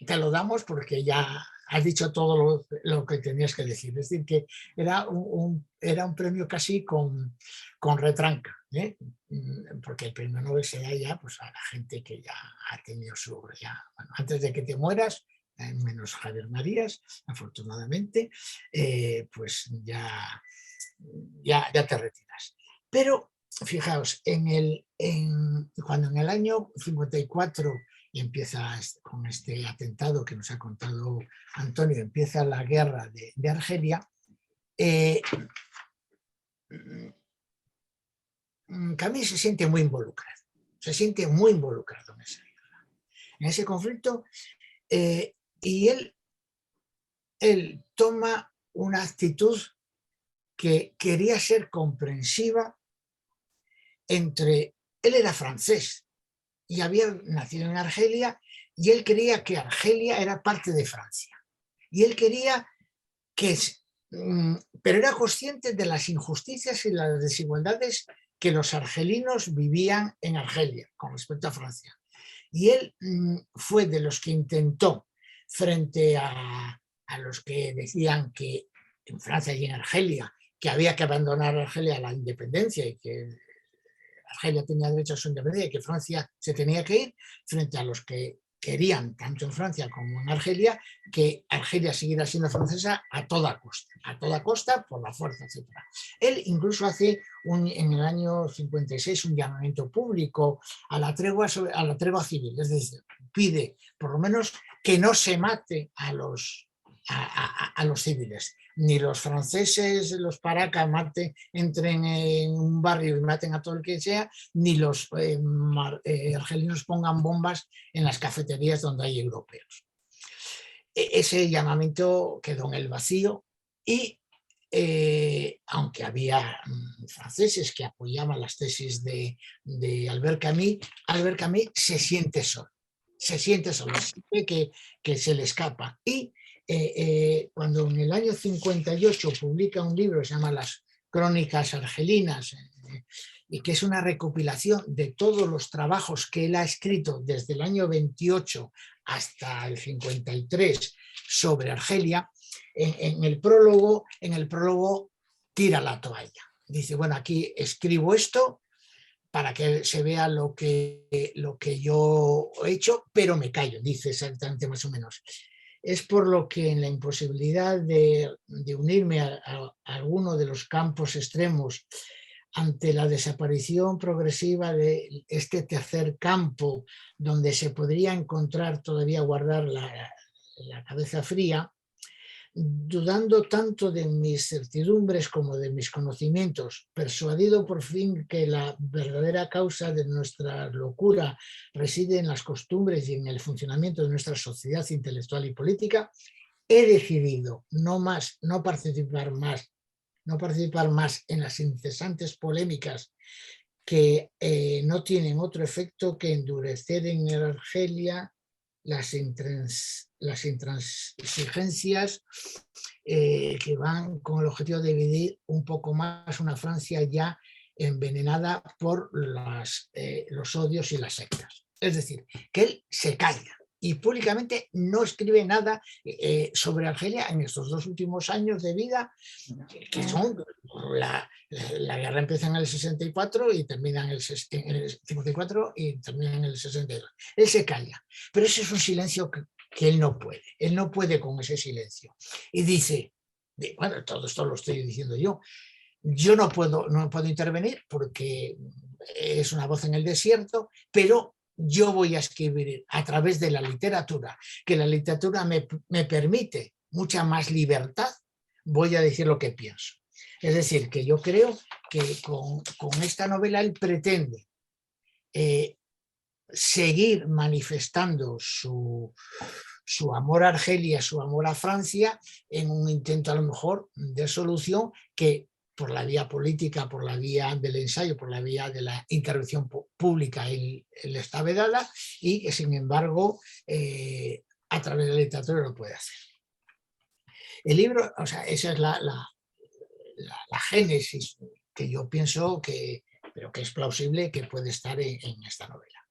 te lo damos porque ya has dicho todo lo que tenías que decir. Es decir, que era un premio casi con retranca, porque el premio Nobel se da ya pues, a la gente que ya ha tenido antes de que te mueras, menos Javier Marías, afortunadamente, pues ya te retiras. Pero fijaos, cuando en el año 54 empieza con este atentado que nos ha contado Antonio, empieza la guerra de Argelia, Camus se siente muy involucrado en esa guerra, en ese conflicto, y él toma una actitud que quería ser comprensiva él era francés y había nacido en Argelia, y él creía que Argelia era parte de Francia. Y él quería pero era consciente de las injusticias y las desigualdades que los argelinos vivían en Argelia con respecto a Francia. Y él fue de los que intentó frente a los que decían que en Francia y en Argelia, que había que abandonar Argelia a la independencia y que Argelia tenía derecho a su independencia y que Francia se tenía que ir, frente a los que querían, tanto en Francia como en Argelia, que Argelia siguiera siendo francesa a toda costa, por la fuerza, etc. Él incluso hace en el año 56 un llamamiento público a la tregua civil, es decir, pide por lo menos que no se mate a los civiles, ni los franceses, los paracas entren en un barrio y maten a todo el que sea, ni los argelinos pongan bombas en las cafeterías donde hay europeos. Ese llamamiento quedó en el vacío y aunque había franceses que apoyaban las tesis de Albert Camus se siente solo, siente que se le escapa. Y cuando en el año 58 publica un libro que se llama Las Crónicas Argelinas, y que es una recopilación de todos los trabajos que él ha escrito desde el año 28 hasta el 53 sobre Argelia, en el prólogo tira la toalla. Dice, bueno, aquí escribo esto para que se vea lo que yo he hecho, pero me callo, dice exactamente más o menos. Es por lo que en la imposibilidad de unirme a alguno de los campos extremos ante la desaparición progresiva de este tercer campo donde se podría encontrar todavía guardar la cabeza fría, dudando tanto de mis certidumbres como de mis conocimientos, persuadido por fin que la verdadera causa de nuestra locura reside en las costumbres y en el funcionamiento de nuestra sociedad intelectual y política, he decidido no participar más en las incesantes polémicas que no tienen otro efecto que endurecer en Argelia las intransigencias que van con el objetivo de dividir un poco más una Francia ya envenenada por los odios y las sectas. Es decir, que él se calla y públicamente no escribe nada sobre Argelia en estos 2 últimos años de vida, que son la guerra empieza en el 64 y termina en el 54 y termina en el 62. Él se calla, pero ese es un silencio que él no puede con ese silencio. Y dice, bueno, todo esto lo estoy diciendo yo no puedo intervenir porque es una voz en el desierto, pero yo voy a escribir a través de la literatura, que la literatura me permite mucha más libertad, voy a decir lo que pienso. Es decir, que yo creo que con esta novela él pretende seguir manifestando su amor a Argelia, su amor a Francia, en un intento a lo mejor de solución que por la vía política, por la vía del ensayo, por la vía de la intervención pública, él está vedada y que sin embargo a través de la literatura lo puede hacer. El libro, o sea, esa es la génesis que yo pienso pero que es plausible que puede estar en esta novela.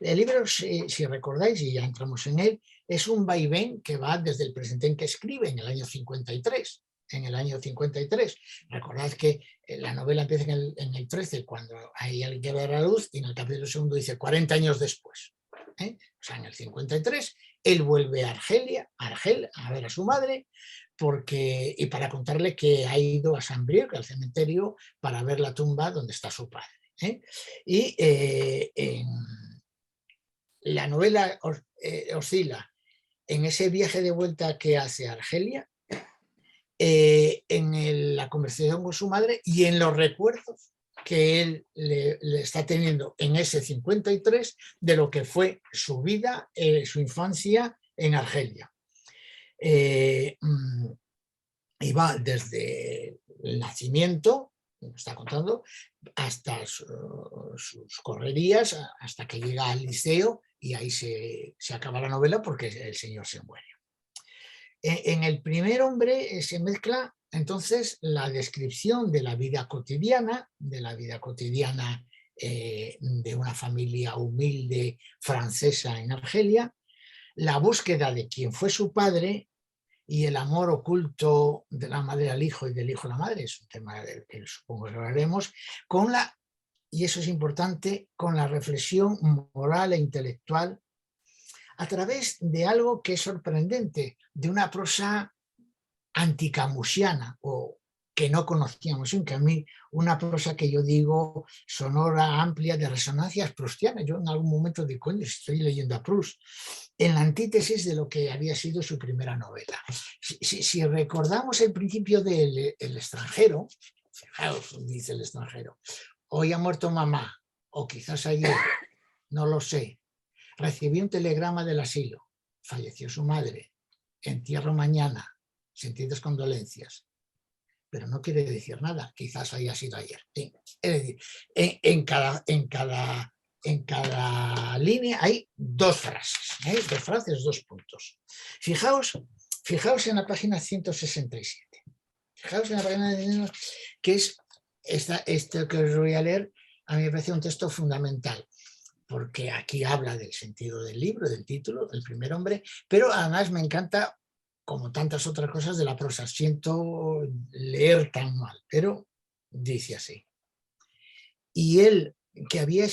El libro, si recordáis, y ya entramos en él, es un vaivén que va desde el presente en que escribe, en el año 53. Recordad que la novela empieza en el 13, cuando hay alguien que va a la luz, y en el capítulo 2 dice 40 años después. O sea, en el 53, él vuelve a Argel, a ver a su madre, y para contarle que ha ido a Saint-Brieuc, al cementerio, para ver la tumba donde está su padre. Y la novela oscila en ese viaje de vuelta que hace a Argelia, en la conversación con su madre y en los recuerdos que él le está teniendo en ese 53 de lo que fue su vida, su infancia en Argelia. Y va desde el nacimiento, como está contando, hasta sus correrías, hasta que llega al liceo y ahí se acaba la novela porque el señor se muere. En el primer hombre se mezcla entonces la descripción de la vida cotidiana, de una familia humilde francesa en Argelia, la búsqueda de quién fue su padre y el amor oculto de la madre al hijo y del hijo a la madre, es un tema del que supongo que hablaremos, con la, y eso es importante, con la reflexión moral e intelectual a través de algo que es sorprendente, de una prosa anticamusiana o que no conocíamos, que a mí una prosa que yo digo sonora, amplia, de resonancias proustianas. Yo en algún momento digo, coño, estoy leyendo a Proust, en la antítesis de lo que había sido su primera novela. Si recordamos el principio del El extranjero, fijaos, dice El extranjero, hoy ha muerto mamá, o quizás ayer, no lo sé, recibí un telegrama del asilo, falleció su madre, entierro mañana, sentidas condolencias, pero no quiere decir nada, quizás haya sido ayer. Es decir, en cada línea hay dos frases, dos puntos. Fijaos en la página 167. Fijaos en la página que es esto que os voy a leer, a mí me parece un texto fundamental, porque aquí habla del sentido del libro, del título, del primer hombre, pero además me encanta, como tantas otras cosas de la prosa, siento leer tan mal, pero dice así. Y él que había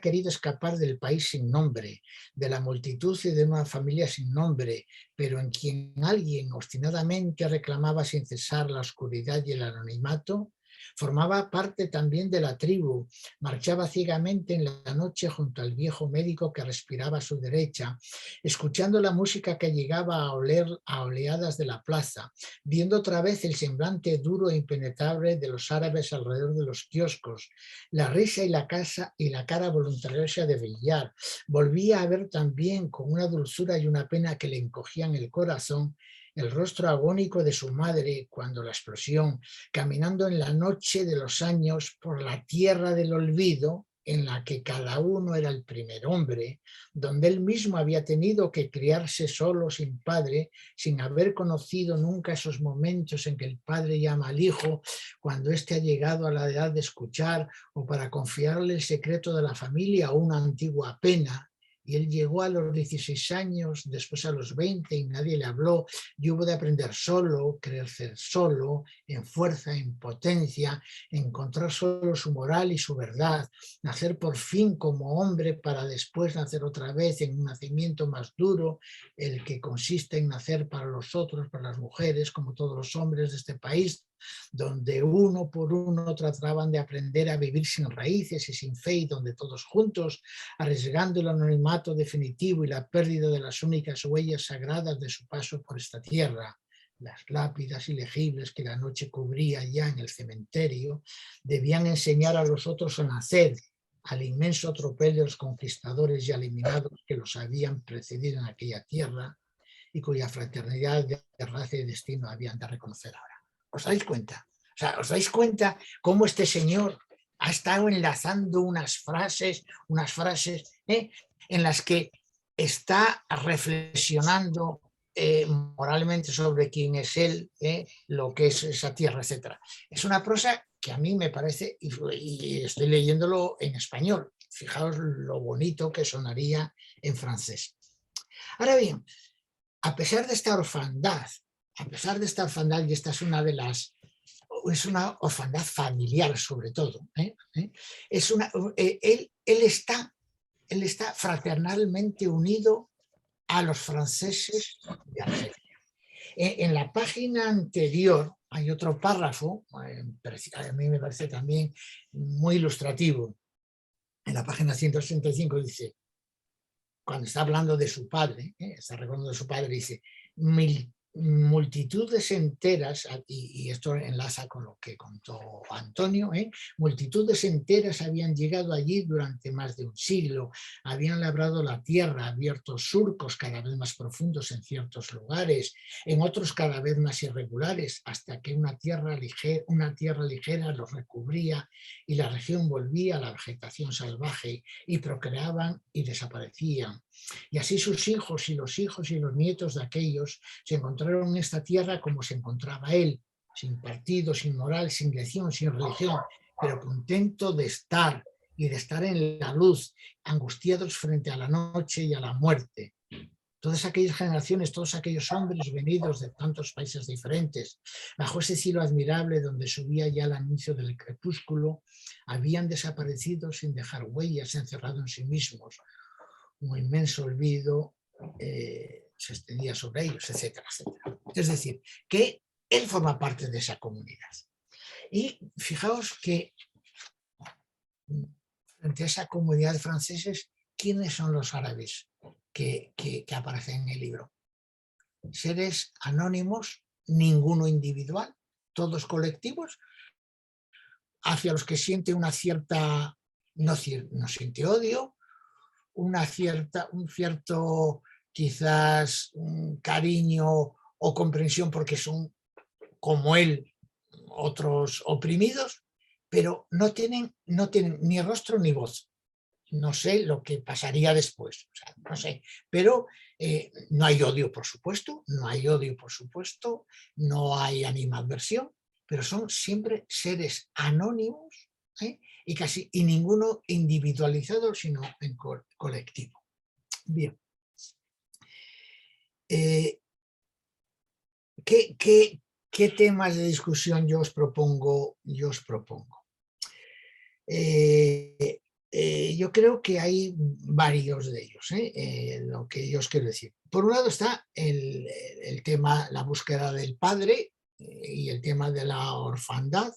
querido escapar del país sin nombre, de la multitud y de una familia sin nombre, pero en quien alguien obstinadamente reclamaba sin cesar la oscuridad y el anonimato, formaba parte también de la tribu, marchaba ciegamente en la noche junto al viejo médico que respiraba a su derecha, escuchando la música que llegaba a oler a oleadas de la plaza, viendo otra vez el semblante duro e impenetrable de los árabes alrededor de los kioscos, la risa y la cara voluntariosa de Villar. Volvía a ver también con una dulzura y una pena que le encogían el corazón el rostro agónico de su madre cuando la explosión, caminando en la noche de los años por la tierra del olvido, en la que cada uno era el primer hombre, donde él mismo había tenido que criarse solo sin padre, sin haber conocido nunca esos momentos en que el padre llama al hijo cuando éste ha llegado a la edad de escuchar o para confiarle el secreto de la familia o una antigua pena. Y él llegó a los 16 años, después a los 20 y nadie le habló y hubo de aprender solo, crecer solo, en fuerza, en potencia, encontrar solo su moral y su verdad, nacer por fin como hombre para después nacer otra vez en un nacimiento más duro, el que consiste en nacer para los otros, para las mujeres, como todos los hombres de este país, donde uno por uno trataban de aprender a vivir sin raíces y sin fe y donde todos juntos, arriesgando el anonimato definitivo y la pérdida de las únicas huellas sagradas de su paso por esta tierra, las lápidas ilegibles que la noche cubría ya en el cementerio, debían enseñar a los otros a nacer, al inmenso tropel de los conquistadores ya eliminados que los habían precedido en aquella tierra y cuya fraternidad de raza y destino habían de reconocer ahora. ¿Os dais cuenta? O sea, ¿os dais cuenta cómo este señor ha estado enlazando unas frases en las que está reflexionando moralmente sobre quién es él, lo que es esa tierra, etc. Es una prosa que a mí me parece, y estoy leyéndolo en español, fijaos lo bonito que sonaría en francés. Ahora bien, a pesar de esta orfandad, y esta es una de las, es una orfandad familiar sobre todo, él está fraternalmente unido a los franceses de Argelia. En la página anterior hay otro párrafo, a mí me parece también muy ilustrativo. En la página 165 dice, cuando está hablando de su padre, está recordando de su padre, dice, multitudes enteras, y esto enlaza con lo que contó Antonio, multitudes enteras habían llegado allí durante más de un siglo, habían labrado la tierra, abierto surcos cada vez más profundos en ciertos lugares, en otros cada vez más irregulares, hasta que una tierra ligera los recubría y la región volvía a la vegetación salvaje y procreaban y desaparecían. Y así sus hijos y los nietos de aquellos se encontraron en esta tierra como se encontraba él, sin partido, sin moral, sin lección, sin religión, pero contento de estar y de estar en la luz, angustiados frente a la noche y a la muerte. Todas aquellas generaciones, todos aquellos hombres venidos de tantos países diferentes, bajo ese cielo admirable donde subía ya el anuncio del crepúsculo, habían desaparecido sin dejar huellas, encerrados en sí mismos. Un inmenso olvido se extendía sobre ellos, etcétera, etcétera. Es decir, que él forma parte de esa comunidad. Y fijaos que frente a esa comunidad de franceses, ¿quiénes son los árabes que aparecen en el libro? Seres anónimos, ninguno individual, todos colectivos, hacia los que siente una cierta, no siente odio, un cierto quizás cariño o comprensión porque son como él otros oprimidos, pero no tienen ni rostro ni voz. No sé lo que pasaría después, o sea, no sé, pero no hay odio, por supuesto, no hay animadversión, pero son siempre seres anónimos y ninguno individualizado, sino en colectivo. Bien. ¿Qué temas de discusión yo os propongo? Yo creo que hay varios de ellos, lo que yo os quiero decir. Por un lado está el tema, la búsqueda del padre y el tema de la orfandad,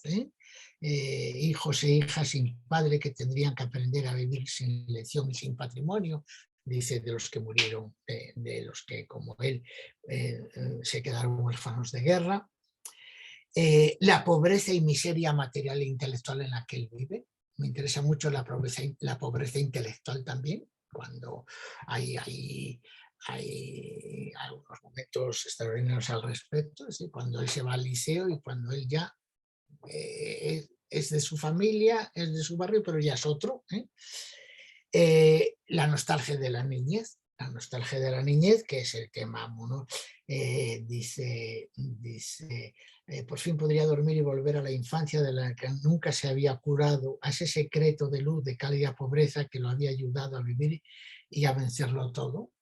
hijos e hijas sin padre que tendrían que aprender a vivir sin elección y sin patrimonio, dice, de los que murieron, de los que como él se quedaron huérfanos de guerra. La pobreza y miseria material e intelectual en la que él vive. Me interesa mucho la pobreza intelectual también, cuando hay algunos momentos extraordinarios al respecto, es decir, cuando él se va al liceo y cuando él ya es de su familia, es de su barrio, pero ya es otro. La nostalgia de la niñez. La nostalgia de la niñez, que es el tema, ¿no? Dice, por fin podría dormir y volver a la infancia de la que nunca se había curado, a ese secreto de luz, de cálida pobreza que lo había ayudado a vivir y a vencerlo todo.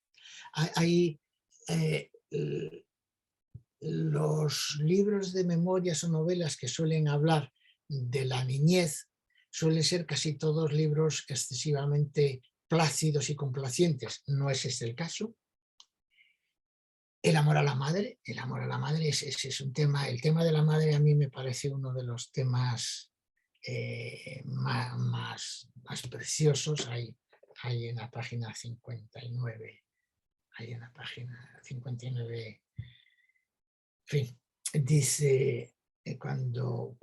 Los libros de memorias o novelas que suelen hablar de la niñez suelen ser casi todos libros excesivamente plácidos y complacientes. No es este el caso. El amor a la madre es un tema, el tema de la madre a mí me parece uno de los temas más preciosos. Hay en la página 59, en fin, dice, cuando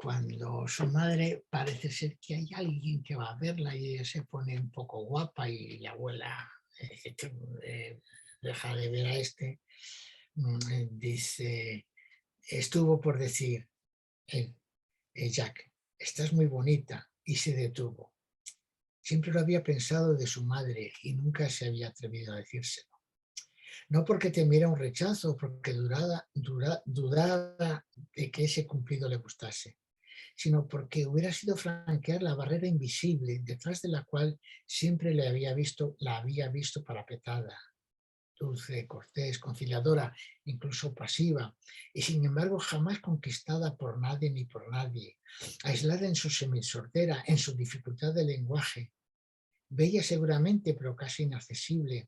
su madre parece ser que hay alguien que va a verla y ella se pone un poco guapa y la abuela deja de ver a este, dice, estuvo por decir, Jack, estás muy bonita, y se detuvo. Siempre lo había pensado de su madre y nunca se había atrevido a decírselo. No porque temiera un rechazo, porque dudara de que ese cumplido le gustase, sino porque hubiera sido franquear la barrera invisible detrás de la cual siempre la había visto parapetada, dulce, cortés, conciliadora, incluso pasiva, y sin embargo jamás conquistada por nadie ni por nadie, aislada en su semisordera, en su dificultad de lenguaje, bella seguramente, pero casi inaccesible,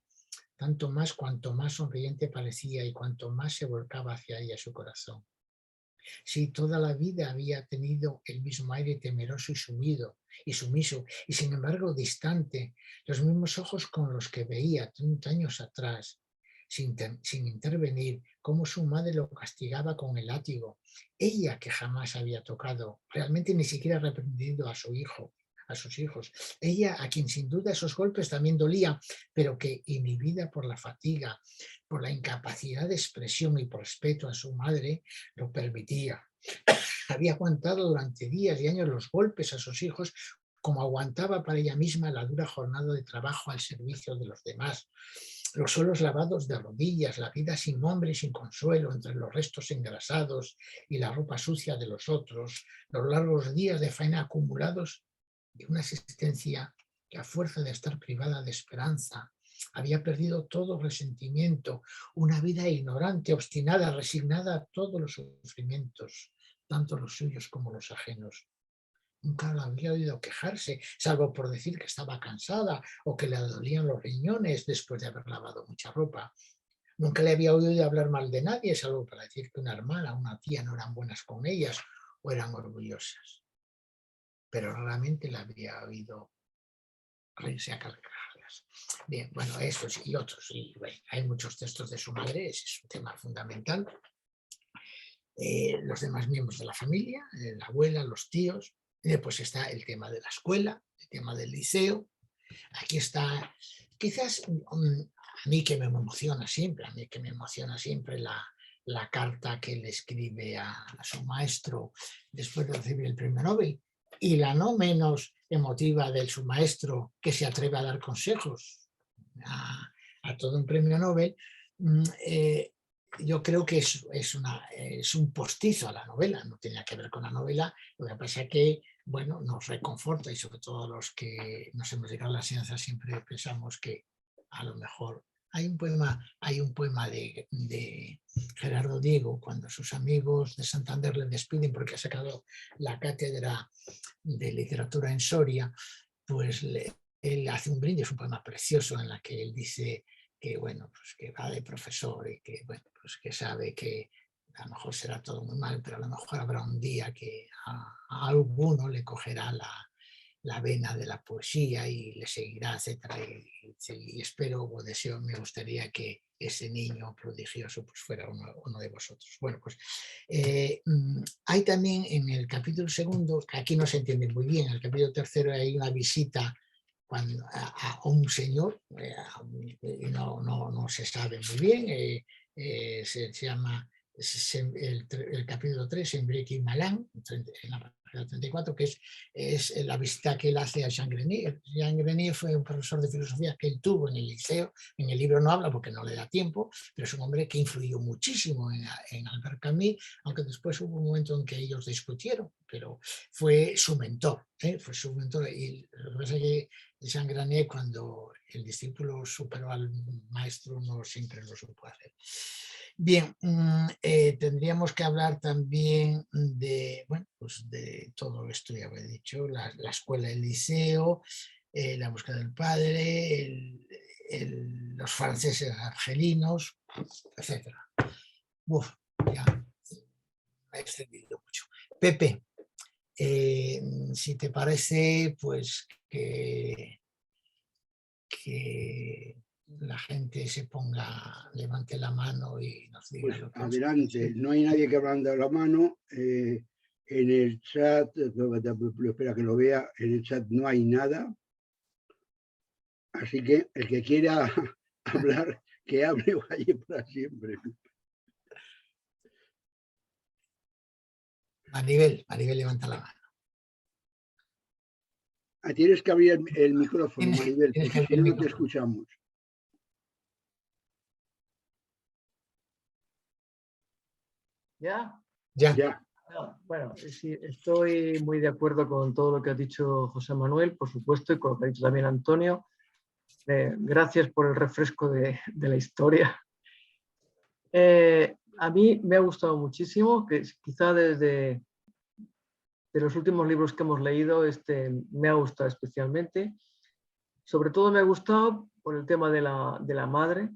tanto más cuanto más sonriente parecía y cuanto más se volcaba hacia ella su corazón. Sí, toda la vida había tenido el mismo aire temeroso y sumiso, y sin embargo distante, los mismos ojos con los que veía 30 años atrás, sin intervenir, cómo su madre lo castigaba con el látigo. Ella, que jamás había tocado, realmente ni siquiera reprendido a sus hijos. Ella, a quien sin duda esos golpes también dolían, pero que, inhibida por la fatiga, por la incapacidad de expresión y por respeto a su madre, lo permitía. Había aguantado durante días y años los golpes a sus hijos, como aguantaba para ella misma la dura jornada de trabajo al servicio de los demás. Los suelos lavados de rodillas, la vida sin nombre y sin consuelo entre los restos engrasados y la ropa sucia de los otros, los largos días de faena acumulados y una existencia que a fuerza de estar privada de esperanza, había perdido todo resentimiento, una vida ignorante, obstinada, resignada a todos los sufrimientos, tanto los suyos como los ajenos. Nunca la había oído quejarse, salvo por decir que estaba cansada o que le dolían los riñones después de haber lavado mucha ropa. Nunca le había oído hablar mal de nadie, salvo para decir que una hermana o una tía no eran buenas con ellas o eran orgullosas. Pero raramente la había oído reírse a carcajadas. Bien, bueno, estos y otros. Y, bueno, hay muchos textos de su madre, ese es un tema fundamental. Los demás miembros de la familia, la abuela, los tíos. Y después está el tema de la escuela, el tema del liceo. Aquí está, quizás a mí que me emociona siempre, la carta que le escribe a su maestro después de recibir el premio Nobel, y la no menos emotiva de su maestro que se atreve a dar consejos a todo un premio Nobel. Yo creo que es un postizo a la novela, no tenía que ver con la novela. Lo que pasa es que, bueno, nos reconforta, y sobre todo los que nos hemos dedicado a la ciencia siempre pensamos que a lo mejor hay un poema de Gerardo Diego, cuando sus amigos de Santander le despiden porque ha sacado la cátedra de literatura en Soria, pues él hace un brindis, un poema precioso en la que él dice que, bueno, pues que va de profesor y que, bueno, pues que sabe que a lo mejor será todo muy mal, pero a lo mejor habrá un día que a alguno le cogerá la vena de la poesía y le seguirá, etcétera, y espero o deseo, me gustaría que ese niño prodigioso pues fuera uno de vosotros. Bueno, pues hay también en el capítulo segundo, que aquí no se entiende muy bien, en el capítulo tercero hay una visita a un señor, no se sabe muy bien, se llama el capítulo 3, en Breaking Malan, en la página 34, que es la visita que él hace a Jean Grenier. Jean Grenier fue un profesor de filosofía que él tuvo en el liceo. En el libro no habla porque no le da tiempo, pero es un hombre que influyó muchísimo en Albert Camus, aunque después hubo un momento en que ellos discutieron, pero fue su mentor, fue su mentor. Y lo que pasa es que Jean Grenier, cuando el discípulo superó al maestro, no siempre lo supo hacer. Bien, tendríamos que hablar también de, bueno, pues de todo esto, ya he dicho, la escuela, el liceo, la búsqueda del padre, los franceses argelinos, etc. Uf, ya me he extendido mucho. Pepe, si te parece, pues que la gente se ponga, levante la mano y nos diga. Pues lo que adelante, no hay nadie que levante la mano. En el chat, espera que lo vea, en el chat no hay nada. Así que el que quiera hablar, que hable o calle para siempre. Maribel, levanta la mano. Tienes que abrir el micrófono, Maribel, porque si no, no te escuchamos. ¿Ya? Ya. Bueno, sí, estoy muy de acuerdo con todo lo que ha dicho José Manuel, por supuesto, y con lo que ha dicho también Antonio. Gracias por el refresco de la historia. A mí me ha gustado muchísimo, que quizá desde los últimos libros que hemos leído, me ha gustado especialmente. Sobre todo me ha gustado por el tema de la madre.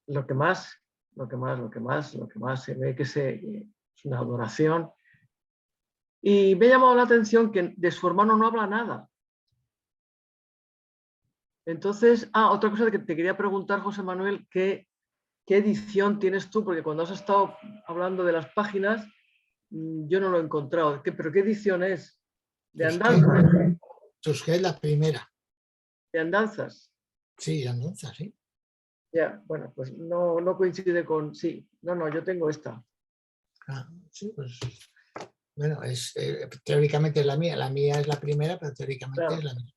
Lo que más se ve que es una adoración. Y me ha llamado la atención que de su hermano no habla nada. Entonces, otra cosa que te quería preguntar, José Manuel, ¿qué edición tienes tú? Porque cuando has estado hablando de las páginas, yo no lo he encontrado. ¿Pero qué edición es? ¿De Andanzas? Es la primera. ¿De Andanzas? Sí, de Andanzas, sí. Ya, bueno, pues no coincide con... Sí, no, yo tengo esta. Sí, pues... Bueno, teóricamente es la mía es la primera, pero teóricamente claro. Es la misma.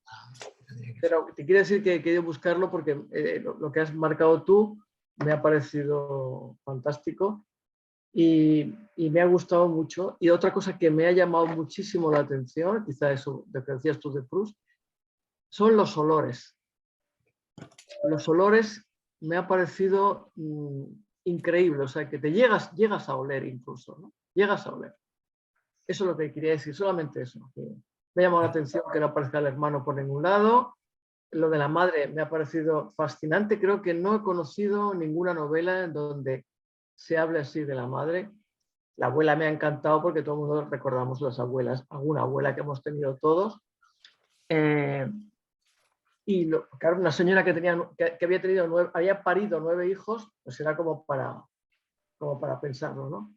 Pero te quiero decir que he querido buscarlo porque lo que has marcado tú me ha parecido fantástico y me ha gustado mucho. Y otra cosa que me ha llamado muchísimo la atención, quizá eso, lo que decías tú de Proust, son los olores. Los olores me ha parecido increíble, o sea, que te llegas a oler incluso, ¿no? Llegas a oler. Eso es lo que quería decir, solamente eso. Que me ha llamado la atención que no aparezca el hermano por ningún lado. Lo de la madre me ha parecido fascinante. Creo que no he conocido ninguna novela en donde se hable así de la madre. La abuela me ha encantado porque todo el mundo recordamos las abuelas, alguna abuela que hemos tenido todos. Claro, una señora que había parido 9 hijos, pues era como para pensarlo, ¿no?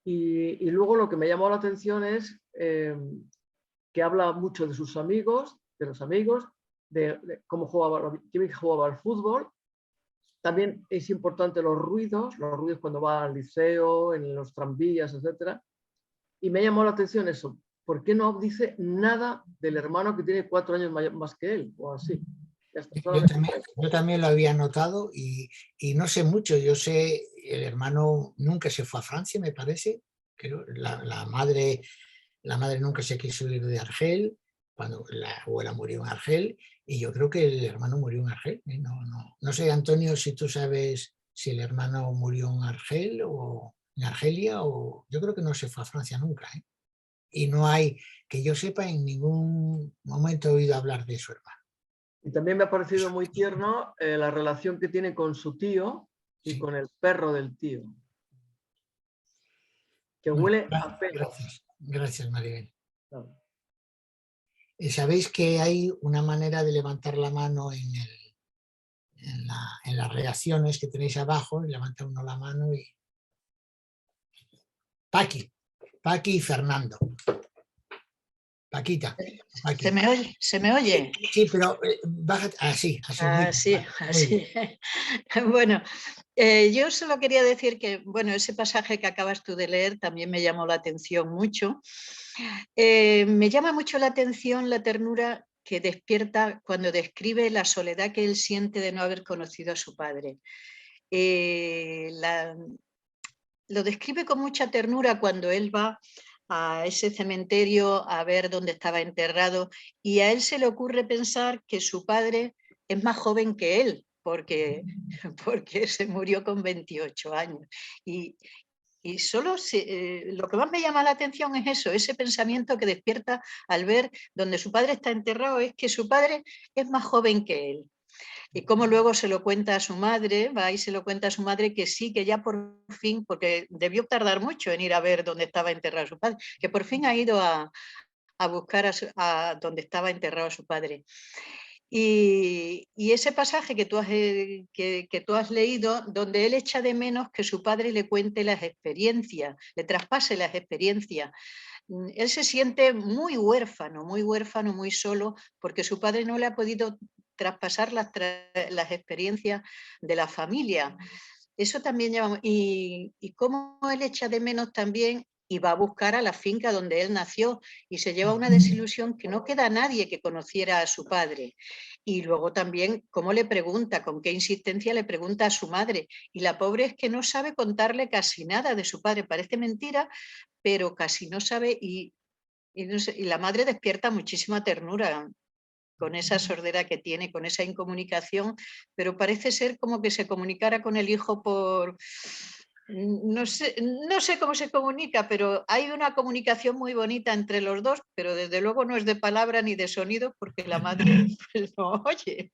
Y luego lo que me llamó la atención es que habla mucho de sus amigos, de los amigos, de cómo jugaba al fútbol. También es importante los ruidos cuando va al liceo, en los tranvías, etc. Y me llamó la atención eso. ¿Por qué no dice nada del hermano que tiene 4 años más que él? O así. Yo también lo había notado y no sé mucho. Yo sé, el hermano nunca se fue a Francia, me parece. Creo, la madre nunca se quiso ir de Argel, cuando la abuela murió en Argel, y yo creo que el hermano murió en Argel. No sé, Antonio, si tú sabes si el hermano murió en Argel o en Argelia, o yo creo que no se fue a Francia nunca, ¿eh? Y no hay, que yo sepa, en ningún momento he oído hablar de su hermano. Y también me ha parecido muy tierno la relación que tiene con su tío y con el perro del tío, que huele a pelo. Gracias, Maribel. Claro. Sabéis que hay una manera de levantar la mano en las reacciones que tenéis abajo, y levanta uno la mano y... Paqui y Fernando. Paquita. Paqui. ¿Se me oye? Sí, pero bájate, así. Sí, así. Bueno, yo solo quería decir que, bueno, ese pasaje que acabas tú de leer también me llamó la atención mucho. Me llama mucho la atención la ternura que despierta cuando describe la soledad que él siente de no haber conocido a su padre. Lo describe con mucha ternura cuando él va a ese cementerio a ver dónde estaba enterrado, y a él se le ocurre pensar que su padre es más joven que él, porque se murió con 28 años. Y solo lo que más me llama la atención es eso, ese pensamiento que despierta al ver donde su padre está enterrado, es que su padre es más joven que él. Y cómo luego se lo cuenta a su madre, va y se lo cuenta a su madre que sí, que ya por fin, porque debió tardar mucho en ir a ver dónde estaba enterrado su padre, que por fin ha ido a buscar a donde estaba enterrado su padre. Y ese pasaje que tú has leído, donde él echa de menos que su padre le cuente las experiencias, le traspase las experiencias. Él se siente muy huérfano, muy solo, porque su padre no le ha podido traspasar las experiencias de la familia. Eso también llama, y cómo él echa de menos también, y va a buscar a la finca donde él nació, y se lleva una desilusión que no queda nadie que conociera a su padre. Y luego también cómo le pregunta, con qué insistencia le pregunta a su madre, y la pobre es que no sabe contarle casi nada de su padre, parece mentira, pero casi no sabe, y la madre despierta muchísima ternura con esa sordera que tiene, con esa incomunicación, pero parece ser como que se comunicara con el hijo por... No sé cómo se comunica, pero hay una comunicación muy bonita entre los dos, pero desde luego no es de palabra ni de sonido, porque la madre pues, no oye.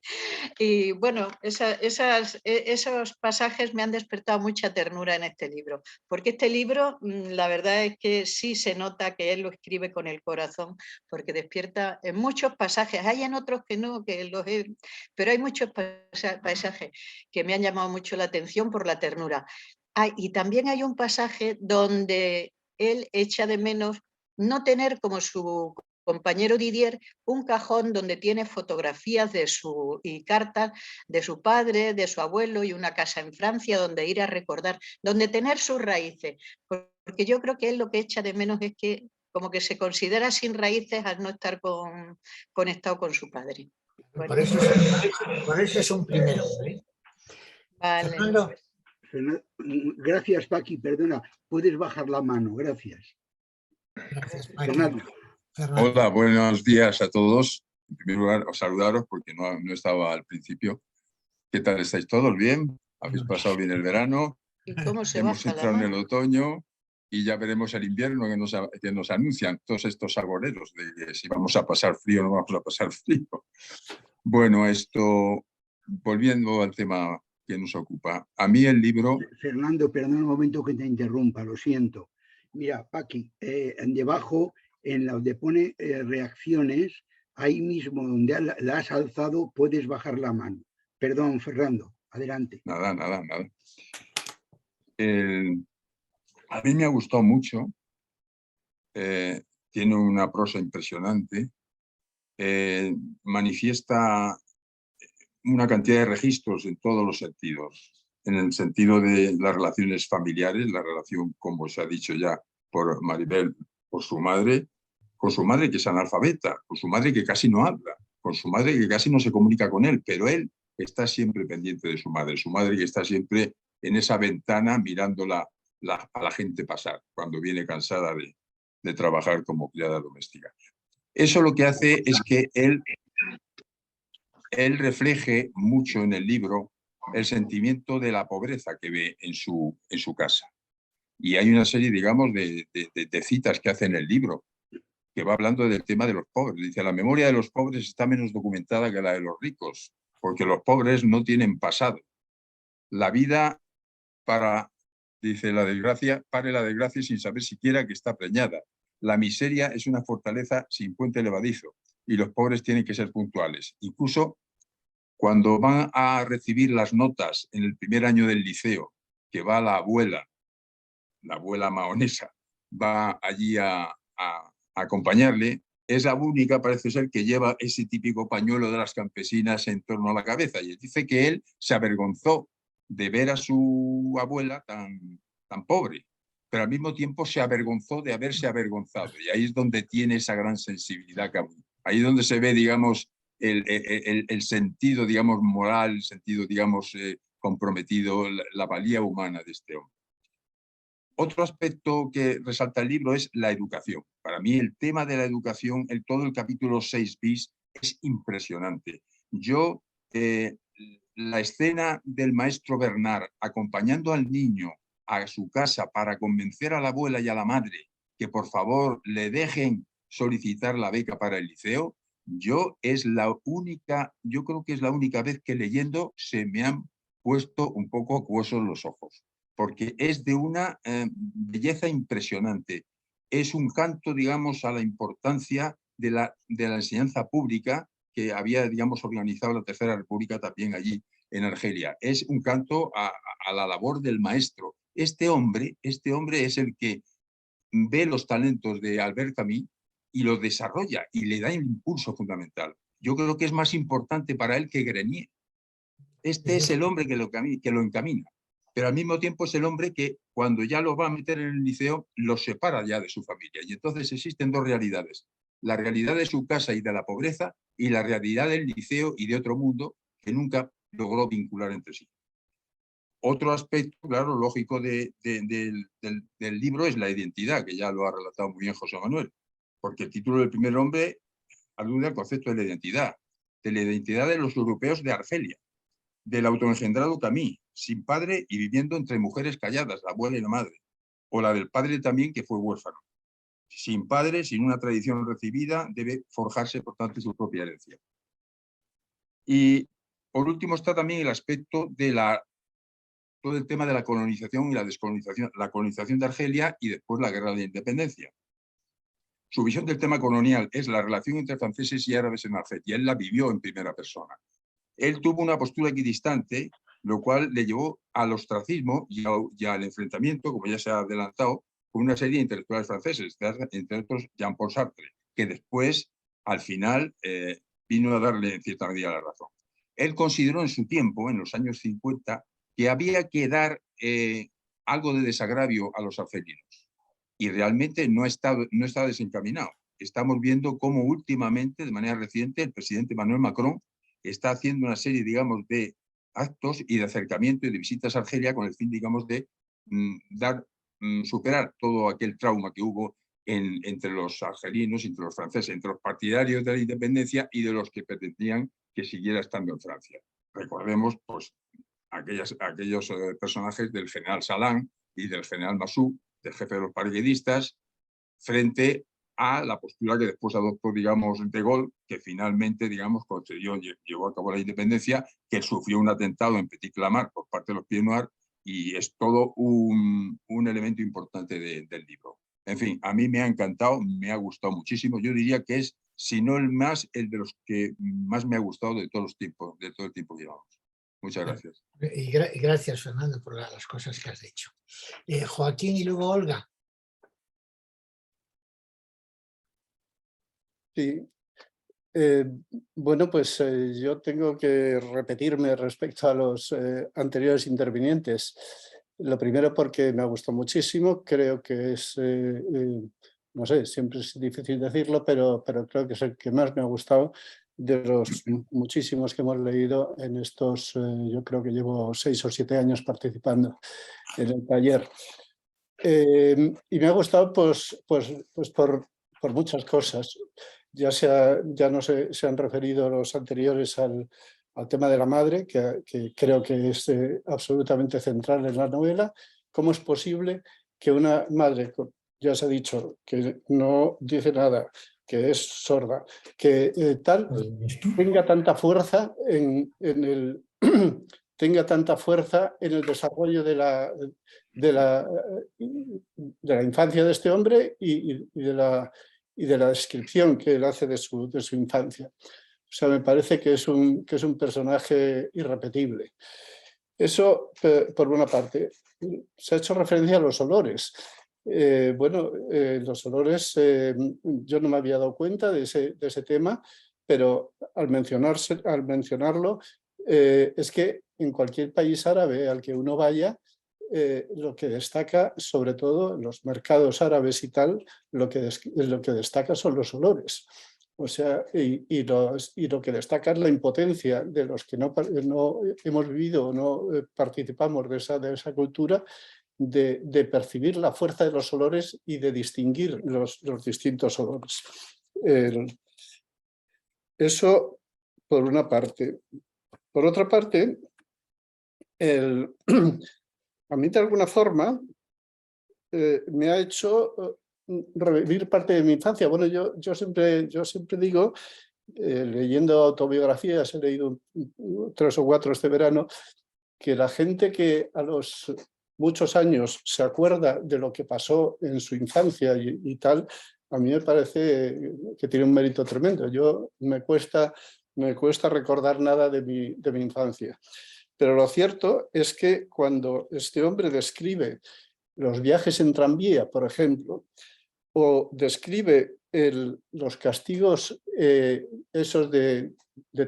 Y bueno, esos pasajes me han despertado mucha ternura en este libro, porque este libro, la verdad es que sí se nota que él lo escribe con el corazón, porque despierta en muchos pasajes, hay en otros que no, pero hay muchos pasajes que me han llamado mucho la atención por la ternura. Y también hay un pasaje donde él echa de menos no tener como su compañero Didier un cajón donde tiene fotografías y cartas de su padre, de su abuelo, y una casa en Francia donde ir a recordar, donde tener sus raíces. Porque yo creo que él lo que echa de menos es que como que se considera sin raíces al no estar conectado con su padre. Bueno. Por eso es un primer hombre. Vale. Fernando. Gracias, Paqui, perdona, puedes bajar la mano, gracias. Gracias, Fernando. Hola, buenos días a todos. En primer lugar, os saludaros porque no estaba al principio. ¿Qué tal? ¿Estáis todos bien? ¿Habéis pasado bien el verano? ¿Y cómo se Hemos baja la entrado en el mano? otoño y ya veremos el invierno que nos anuncian todos estos agoreros de que si vamos a pasar frío o no vamos a pasar frío. Bueno, esto, volviendo al tema que nos ocupa. A mí el libro... Fernando, perdón un momento que te interrumpa, lo siento. Mira, Paqui, debajo, en donde pone reacciones, ahí mismo donde la has alzado, puedes bajar la mano. Perdón, Fernando, adelante. Nada. A mí me ha gustado mucho. Tiene una prosa impresionante. Manifiesta una cantidad de registros en todos los sentidos. En el sentido de las relaciones familiares, la relación, como se ha dicho ya por Maribel, con su madre que es analfabeta, con su madre que casi no habla, con su madre que casi no se comunica con él, pero él está siempre pendiente de su madre que está siempre en esa ventana mirando a la gente pasar cuando viene cansada de trabajar como criada doméstica. Eso lo que hace es que él refleje mucho en el libro el sentimiento de la pobreza que ve en su casa. Y hay una serie, digamos, de citas que hace en el libro, que va hablando del tema de los pobres. Dice, la memoria de los pobres está menos documentada que la de los ricos, porque los pobres no tienen pasado. La vida dice la desgracia sin saber siquiera que está preñada. La miseria es una fortaleza sin puente levadizo y los pobres tienen que ser puntuales. Incluso cuando van a recibir las notas en el primer año del liceo, que va la abuela mahonesa, va allí a acompañarle, es la única, parece ser, que lleva ese típico pañuelo de las campesinas en torno a la cabeza. Y dice que él se avergonzó de ver a su abuela tan pobre, pero al mismo tiempo se avergonzó de haberse avergonzado. Y ahí es donde tiene esa gran sensibilidad. Ahí es donde se ve, digamos, el sentido, digamos, moral, el sentido, digamos, comprometido, la valía humana de este hombre. Otro aspecto que resalta el libro es la educación. Para mí el tema de la educación, todo el capítulo 6 bis, es impresionante. La escena del maestro Bernard acompañando al niño a su casa para convencer a la abuela y a la madre que por favor le dejen solicitar la beca para el liceo, yo creo que es la única vez que leyendo se me han puesto un poco acuosos los ojos, porque es de una belleza impresionante. Es un canto, digamos, a la importancia de la enseñanza pública que había, digamos, organizado la Tercera República también allí en Argelia. Es un canto a la labor del maestro. Este hombre es el que ve los talentos de Albert Camus y los desarrolla y le da el impulso fundamental. Yo creo que es más importante para él que Grenier. Este es el hombre que lo encamina, pero al mismo tiempo es el hombre que cuando ya lo va a meter en el liceo lo separa ya de su familia. Y entonces existen dos realidades: la realidad de su casa y de la pobreza, y la realidad del liceo y de otro mundo que nunca logró vincular entre sí. Otro aspecto, claro, lógico del libro es la identidad, que ya lo ha relatado muy bien José Manuel, porque el título del primer hombre alude al concepto de la identidad de los europeos de Argelia, del autoengendrado Camus, sin padre y viviendo entre mujeres calladas, la abuela y la madre, o la del padre también, que fue huérfano. Sin padre, sin una tradición recibida, debe forjarse, por tanto, su propia herencia. Y, por último, está también el aspecto de todo el tema de la colonización y la descolonización, la colonización de Argelia y después la guerra de independencia. Su visión del tema colonial es la relación entre franceses y árabes en Argelia. Él la vivió en primera persona. Él tuvo una postura equidistante, lo cual le llevó al ostracismo y al enfrentamiento, como ya se ha adelantado, con una serie de intelectuales franceses, entre otros Jean-Paul Sartre, que después, al final, vino a darle en cierta medida la razón. Él consideró en su tiempo, en los años 50, que había que dar algo de desagravio a los argelinos. Y realmente no está desencaminado. Estamos viendo cómo últimamente, de manera reciente, el presidente Emmanuel Macron está haciendo una serie, digamos, de actos y de acercamiento y de visitas a Argelia con el fin, digamos, de superar todo aquel trauma que hubo entre los argelinos, entre los franceses, entre los partidarios de la independencia y de los que pretendían que siguiera estando en Francia. Recordemos pues, aquellos personajes del general Salán y del general Massou, del jefe de los paracaidistas, frente a la postura que después adoptó, digamos, de Gaulle, que finalmente, digamos, llevó a cabo la independencia, que sufrió un atentado en Petit Clamart por parte de los Pieds Noirs, y es todo un elemento importante del libro. En fin, a mí me ha encantado, me ha gustado muchísimo. Yo diría que es, si no el más, el de los que más me ha gustado de todos los tiempos, de todo el tiempo que llevamos. Muchas gracias. Y gracias, Fernando, por las cosas que has dicho. Joaquín y luego Olga. Sí. Bueno, pues yo tengo que repetirme respecto a los anteriores intervinientes. Lo primero porque me ha gustado muchísimo, creo que es, no sé, siempre es difícil decirlo, pero creo que es el que más me ha gustado de los muchísimos que hemos leído en estos, yo creo que llevo 6 o 7 años participando en el taller. Y me ha gustado pues por muchas cosas. Ya no se han referido los anteriores al tema de la madre, que creo que es absolutamente central en la novela. ¿Cómo es posible que una madre, ya se ha dicho, que no dice nada, que es sorda, que tenga tanta fuerza tenga tanta fuerza en el desarrollo de la infancia de este hombre y de la descripción que él hace de su infancia? O sea, me parece que es un personaje irrepetible. Eso, por una parte. Se ha hecho referencia a los olores. Bueno, los olores, yo no me había dado cuenta de ese tema, pero al mencionarlo, es que en cualquier país árabe al que uno vaya, lo que destaca, sobre todo en los mercados árabes y tal, lo que destaca son los olores. O sea, y lo que destaca es la impotencia de los que no hemos vivido o no participamos de esa cultura, de percibir la fuerza de los olores y de distinguir los distintos olores. Eso por una parte. Por otra parte, a mí de alguna forma me ha hecho revivir parte de mi infancia. Bueno, yo siempre digo, leyendo autobiografías, he leído 3 o 4 este verano, que la gente que a los muchos años se acuerda de lo que pasó en su infancia y tal, a mí me parece que tiene un mérito tremendo. Me cuesta recordar nada de mi infancia. Pero lo cierto es que cuando este hombre describe los viajes en tranvía, por ejemplo, o describe los castigos esos de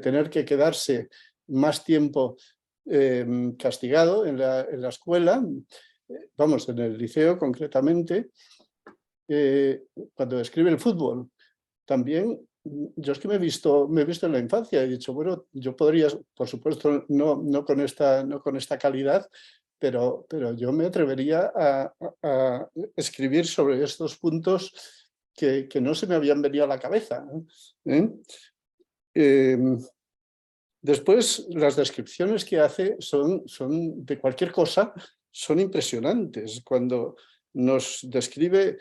tener que quedarse más tiempo castigado en la escuela, vamos, en el liceo concretamente, cuando describe el fútbol, también yo es que me he visto en la infancia, he dicho, bueno, yo podría, por supuesto, no con esta calidad, pero yo me atrevería a escribir sobre estos puntos que no se me habían venido a la cabeza. Después, las descripciones que hace son de cualquier cosa, son impresionantes. Cuando nos describe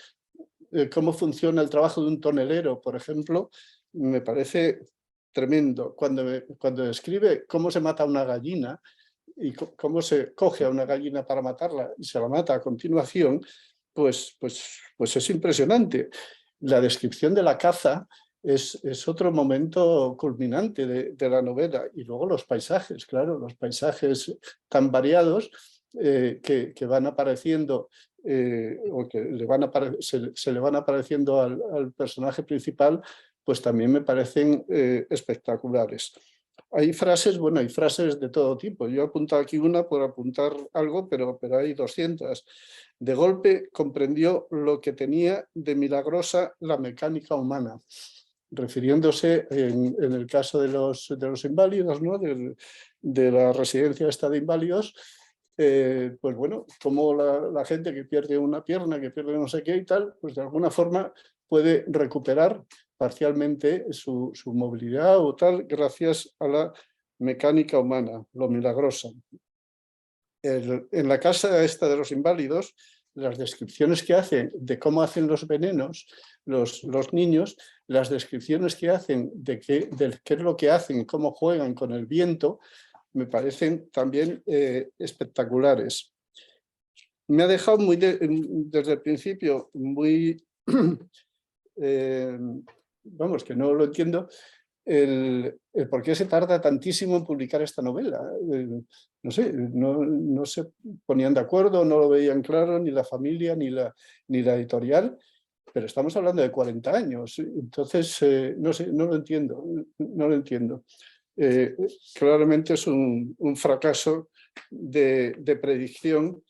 cómo funciona el trabajo de un tonelero, por ejemplo, me parece tremendo. Cuando describe cómo se mata una gallina y cómo se coge a una gallina para matarla y se la mata a continuación, pues es impresionante. La descripción de la caza es otro momento culminante de la novela. Y luego los paisajes, claro, los paisajes tan variados que van apareciendo o que se le van apareciendo al personaje principal, pues también me parecen espectaculares. Hay frases, bueno, hay frases de todo tipo. Yo he apuntado aquí una por apuntar algo, pero hay 200. De golpe comprendió lo que tenía de milagrosa la mecánica humana, refiriéndose en el caso de los inválidos, ¿no? de la residencia esta de inválidos, pues bueno, como la gente que pierde una pierna, que pierde no sé qué y tal, pues de alguna forma puede recuperar parcialmente su movilidad o tal gracias a la mecánica humana, lo milagrosa. En la casa esta de los inválidos, las descripciones que hacen de cómo hacen los venenos los niños, las descripciones que hacen de qué es lo que hacen, cómo juegan con el viento, me parecen también espectaculares. Me ha dejado desde el principio muy, vamos, que no lo entiendo, el por qué se tarda tantísimo en publicar esta novela. No sé, no se ponían de acuerdo, no lo veían claro, ni la familia, ni la editorial, pero estamos hablando de 40 años, entonces, no sé, no lo entiendo, no lo entiendo. Claramente es un fracaso de predicción,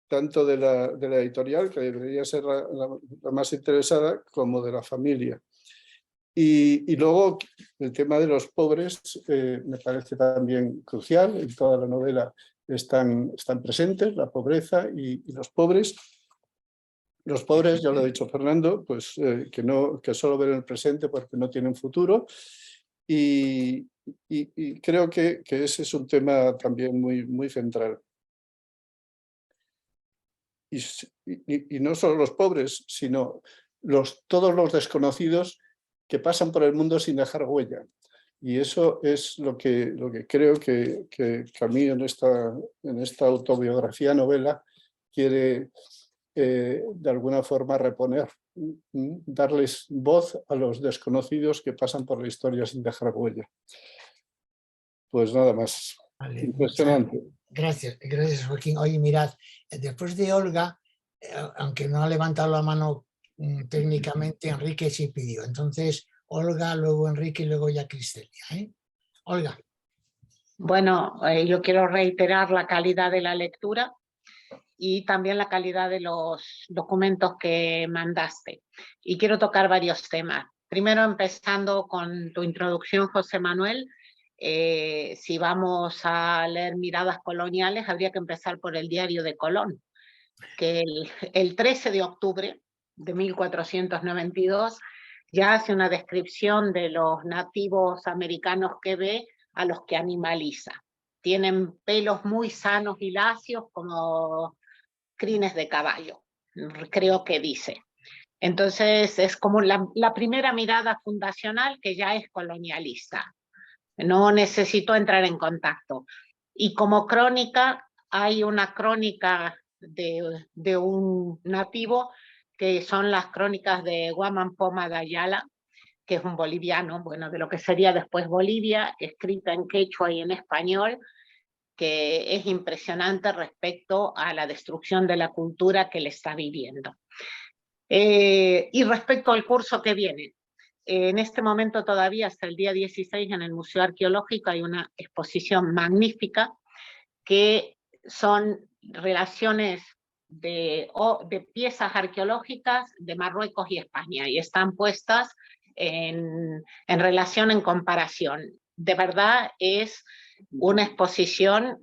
tanto de la editorial, que debería ser la más interesada, como de la familia. Y luego el tema de los pobres me parece también crucial. En toda la novela están presentes la pobreza y los pobres. Los pobres, ya lo ha dicho Fernando, pues que solo ven el presente porque no tienen futuro. Y creo que ese es un tema también muy central. Y no solo los pobres, sino todos los desconocidos que pasan por el mundo sin dejar huella. Y eso es lo que creo que Camus en esta autobiografía novela quiere de alguna forma reponer, darles voz a los desconocidos que pasan por la historia sin dejar huella. Pues nada más. Vale, impresionante. Gracias, Joaquín. Oye, mirad, después de Olga, aunque no ha levantado la mano técnicamente, Enrique sí pidió. Entonces, Olga, luego Enrique y luego ya Cristelia. Olga. Bueno, yo quiero reiterar la calidad de la lectura y también la calidad de los documentos que mandaste. Y quiero tocar varios temas. Primero, empezando con tu introducción, José Manuel. Si vamos a leer miradas coloniales, habría que empezar por el Diario de Colón, que el 13 de octubre de 1492 ya hace una descripción de los nativos americanos que ve, a los que animaliza. Tienen pelos muy sanos y lacios como crines de caballo, creo que dice. Entonces es como la primera mirada fundacional que ya es colonialista. No necesito entrar en contacto. Y como crónica, hay una crónica de un nativo, que son las crónicas de Guamán Poma de Ayala, que es un boliviano, bueno, de lo que sería después Bolivia, escrita en quechua y en español, que es impresionante respecto a la destrucción de la cultura que le está viviendo. Y respecto al curso que viene, en este momento todavía hasta el día 16 en el Museo Arqueológico hay una exposición magnífica que son relaciones de piezas arqueológicas de Marruecos y España y están puestas en relación, en comparación. De verdad es una exposición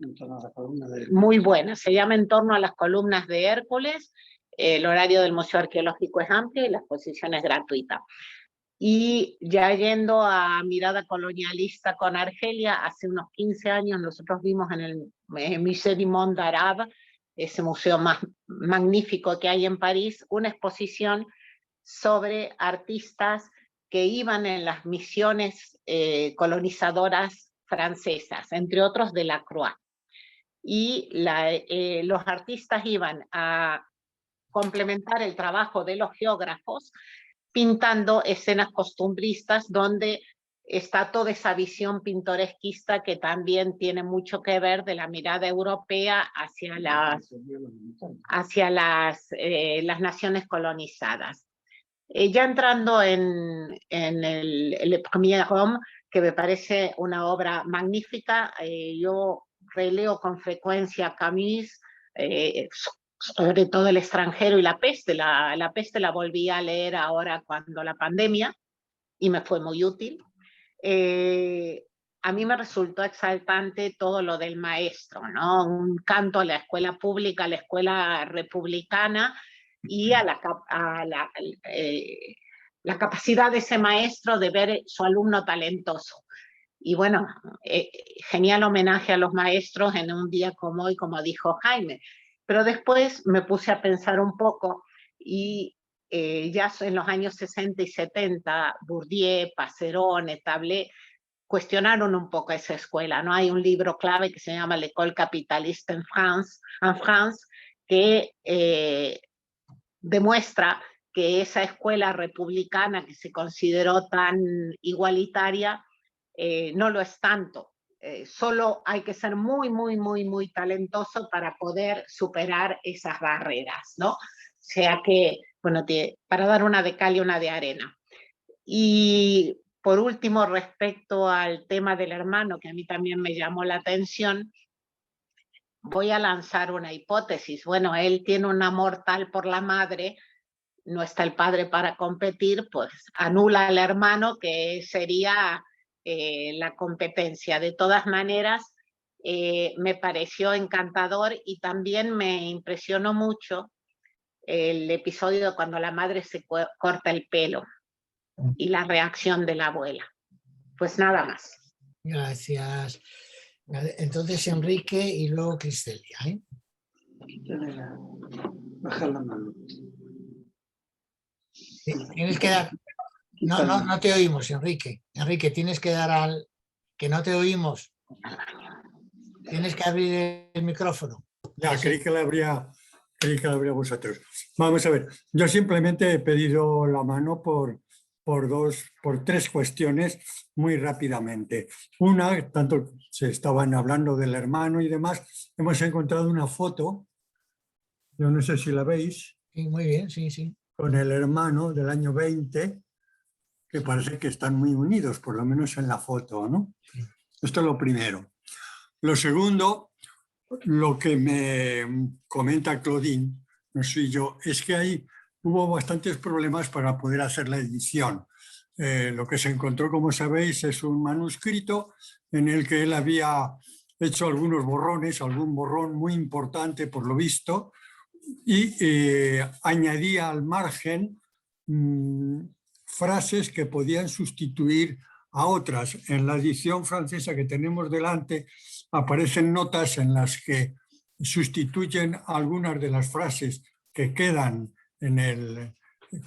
muy buena. Se llama En torno a las columnas de Hércules. El horario del Museo Arqueológico es amplio y la exposición es gratuita. Y ya yendo a mirada colonialista con Argelia, hace unos 15 años nosotros vimos en el Musée du Monde Arabe, ese museo más magnífico que hay en París, una exposición sobre artistas que iban en las misiones colonizadoras francesas, entre otros Delacroix. Y los artistas iban a complementar el trabajo de los geógrafos pintando escenas costumbristas donde está toda esa visión pintoresquista que también tiene mucho que ver de la mirada europea hacia las naciones colonizadas. Ya entrando en el Premier Homme, que me parece una obra magnífica, yo releo con frecuencia Camus, sobre todo El extranjero y La peste. La peste la volví a leer ahora cuando la pandemia y me fue muy útil. a mí me resultó exaltante todo lo del maestro, ¿no? Un canto a la escuela pública, a la escuela republicana y a la capacidad de ese maestro de ver su alumno talentoso. Y bueno, genial homenaje a los maestros en un día como hoy, como dijo Jaime. Pero después me puse a pensar un poco y ya en los años 60 y 70, Bourdieu, Passeron, Tablé, cuestionaron un poco esa escuela, ¿no? Hay un libro clave que se llama L'École capitaliste en France, que demuestra que esa escuela republicana que se consideró tan igualitaria no lo es tanto. Solo hay que ser muy, muy, muy, muy talentoso para poder superar esas barreras, ¿no? O sea que, bueno, para dar una de cal y una de arena. Y por último, respecto al tema del hermano, que a mí también me llamó la atención, voy a lanzar una hipótesis. Bueno, él tiene un amor tal por la madre, no está el padre para competir, pues anula al hermano, que sería la competencia. De todas maneras, me pareció encantador y también me impresionó mucho el episodio cuando la madre se corta el pelo y la reacción de la abuela. Pues nada más. Gracias. Entonces Enrique y luego Cristelia, ¿eh? Baja la mano. Tienes que dar... No te oímos, Enrique. Enrique, tienes que dar al... que no te oímos. Tienes que abrir el micrófono. Ya, creí que lo habría vosotros. Vamos a ver, yo simplemente he pedido la mano por tres cuestiones muy rápidamente. Una, tanto se estaban hablando del hermano y demás, hemos encontrado una foto, yo no sé si la veis. Sí, muy bien, sí, sí. Con el hermano del año 20, que parece que están muy unidos, por lo menos en la foto, ¿no? Esto es lo primero. Lo segundo, lo que me comenta Claudine, no soy yo, es que hubo bastantes problemas para poder hacer la edición. Lo que se encontró, como sabéis, es un manuscrito en el que él había hecho algunos borrones, algún borrón muy importante por lo visto, y añadía al margen frases que podían sustituir a otras. En la edición francesa que tenemos delante aparecen notas en las que sustituyen algunas de las frases que quedan en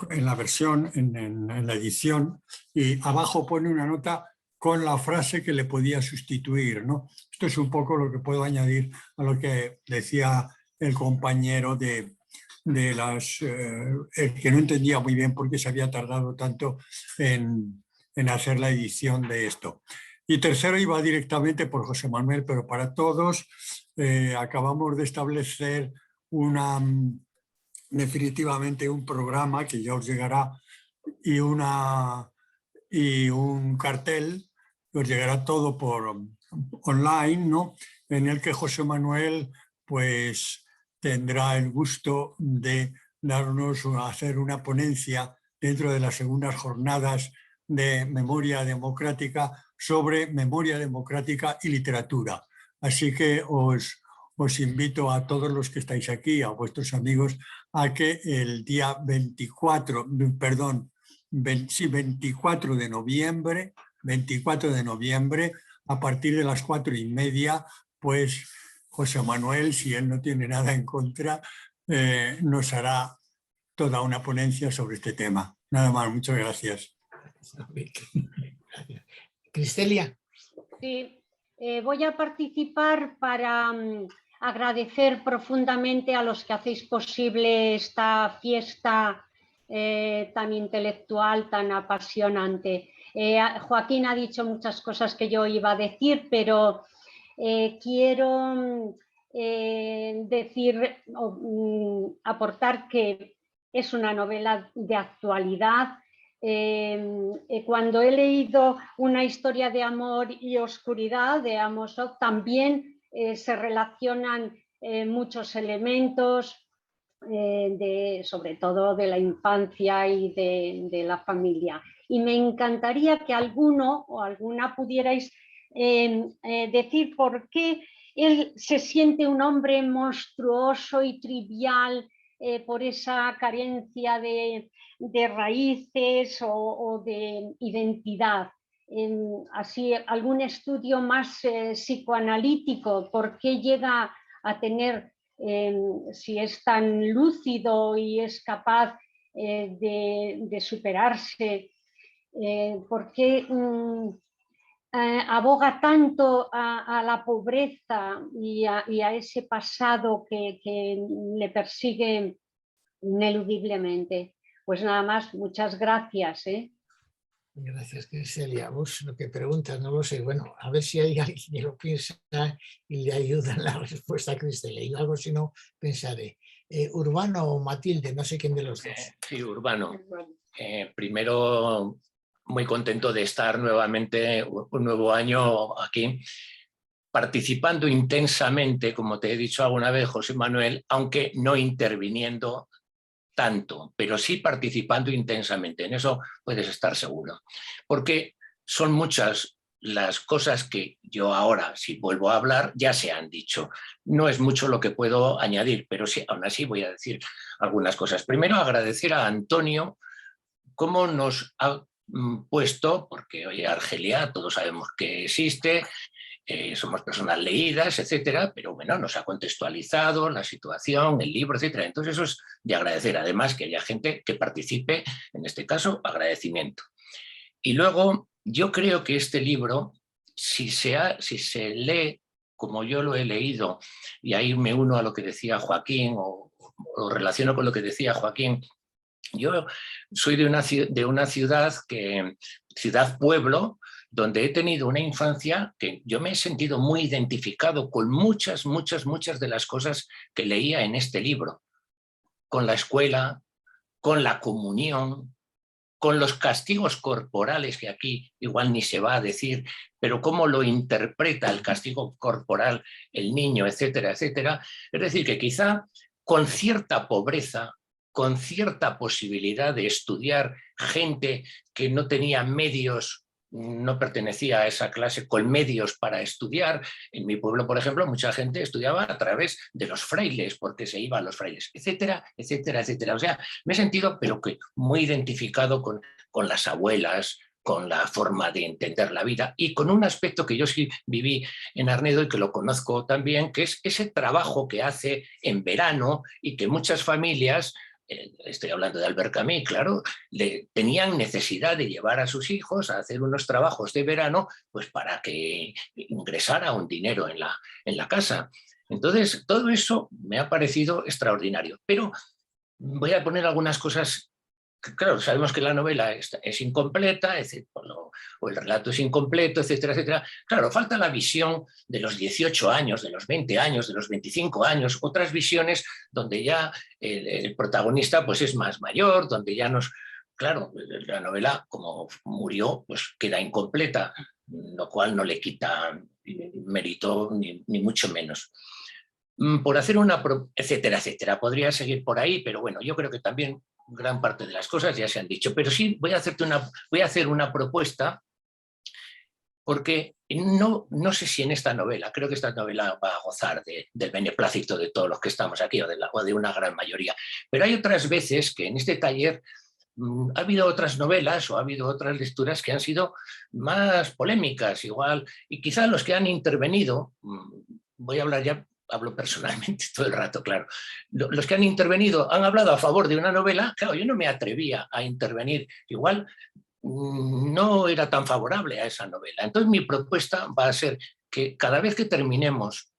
la versión, en la edición, y abajo pone una nota con la frase que le podía sustituir, ¿no? Esto es un poco lo que puedo añadir a lo que decía el compañero que no entendía muy bien por qué se había tardado tanto en hacer la edición de esto. Y tercero, iba directamente por José Manuel, pero para todos acabamos de establecer definitivamente un programa que ya os llegará y un cartel que os llegará todo por online, ¿no? En el que José Manuel pues tendrá el gusto de hacer una ponencia dentro de las segundas jornadas de memoria democrática sobre memoria democrática y literatura. Así que os invito a todos los que estáis aquí, a vuestros amigos, a que el día 24 de noviembre, a partir de las 4:30, pues José Manuel, si él no tiene nada en contra, nos hará toda una ponencia sobre este tema. Nada más, muchas gracias. Cristelia. Sí, voy a participar para agradecer profundamente a los que hacéis posible esta fiesta tan intelectual, tan apasionante. Joaquín ha dicho muchas cosas que yo iba a decir, pero quiero aportar que es una novela de actualidad. Cuando he leído Una historia de amor y oscuridad de Amos Oz, también se relacionan muchos elementos, sobre todo de la infancia y de la familia. Y me encantaría que alguno o alguna pudierais decir por qué él se siente un hombre monstruoso y trivial por esa carencia de raíces o de identidad. Así, algún estudio más psicoanalítico, por qué llega a tener, si es tan lúcido y es capaz de superarse, por qué aboga tanto a la pobreza y a ese pasado que le persigue ineludiblemente. Pues nada más, muchas gracias. Gracias, Cristelia. Vos lo que preguntas no lo sé. Bueno, a ver si hay alguien que lo piensa y le ayuda en la respuesta a Cristelia. Yo algo si no pensaré. Urbano o Matilde, no sé quién de los dos. Sí, Urbano. Primero, muy contento de estar nuevamente un nuevo año aquí, participando intensamente, como te he dicho alguna vez, José Manuel, aunque no interviniendo tanto, pero sí participando intensamente. En eso puedes estar seguro. Porque son muchas las cosas que yo ahora, si vuelvo a hablar, ya se han dicho. No es mucho lo que puedo añadir, pero sí, aún así voy a decir algunas cosas. Primero, agradecer a Antonio cómo nos ha puesto, porque oye, Argelia, todos sabemos que existe, somos personas leídas, etcétera, pero bueno, nos ha contextualizado la situación, el libro, etcétera. Entonces eso es de agradecer. Además, que haya gente que participe, en este caso, agradecimiento. Y luego, yo creo que este libro, si se lee como yo lo he leído, y ahí me uno a lo que decía Joaquín, o relaciono con lo que decía Joaquín, yo soy de una ciudad-pueblo, donde he tenido una infancia que yo me he sentido muy identificado con muchas de las cosas que leía en este libro. Con la escuela, con la comunión, con los castigos corporales, que aquí igual ni se va a decir, pero cómo lo interpreta el castigo corporal el niño, etcétera, etcétera. Es decir, que quizá con cierta pobreza, con cierta posibilidad de estudiar gente que no tenía medios, no pertenecía a esa clase con medios para estudiar. En mi pueblo, por ejemplo, mucha gente estudiaba a través de los frailes, porque se iban los frailes, etcétera, etcétera, etcétera. O sea, me he sentido, pero que muy identificado con las abuelas, con la forma de entender la vida y con un aspecto que yo sí viví en Arnedo y que lo conozco también, que es ese trabajo que hace en verano y que muchas familias, estoy hablando de Albert Camus, claro, tenían necesidad de llevar a sus hijos a hacer unos trabajos de verano pues para que ingresara un dinero en la casa. Entonces, todo eso me ha parecido extraordinario. Pero voy a poner algunas cosas. Claro, sabemos que la novela es incompleta, o el relato es incompleto, etcétera, etcétera. Claro, falta la visión de los 18 años, de los 20 años, de los 25 años, otras visiones donde ya el protagonista pues es más mayor, donde ya claro, la novela como murió pues queda incompleta, lo cual no le quita mérito ni mucho menos. Por hacer etcétera, etcétera. Podría seguir por ahí, pero bueno, yo creo que también gran parte de las cosas ya se han dicho, pero sí voy a hacer una propuesta, porque no sé si en esta novela, creo que esta novela va a gozar del beneplácito de todos los que estamos aquí, o de una gran mayoría, pero hay otras veces que en este taller ha habido otras novelas o ha habido otras lecturas que han sido más polémicas igual, y quizás los que han intervenido, voy a hablar ya, hablo personalmente todo el rato, claro. Los que han intervenido han hablado a favor de una novela, claro, yo no me atrevía a intervenir, igual no era tan favorable a esa novela. Entonces mi propuesta va a ser que cada vez que terminemos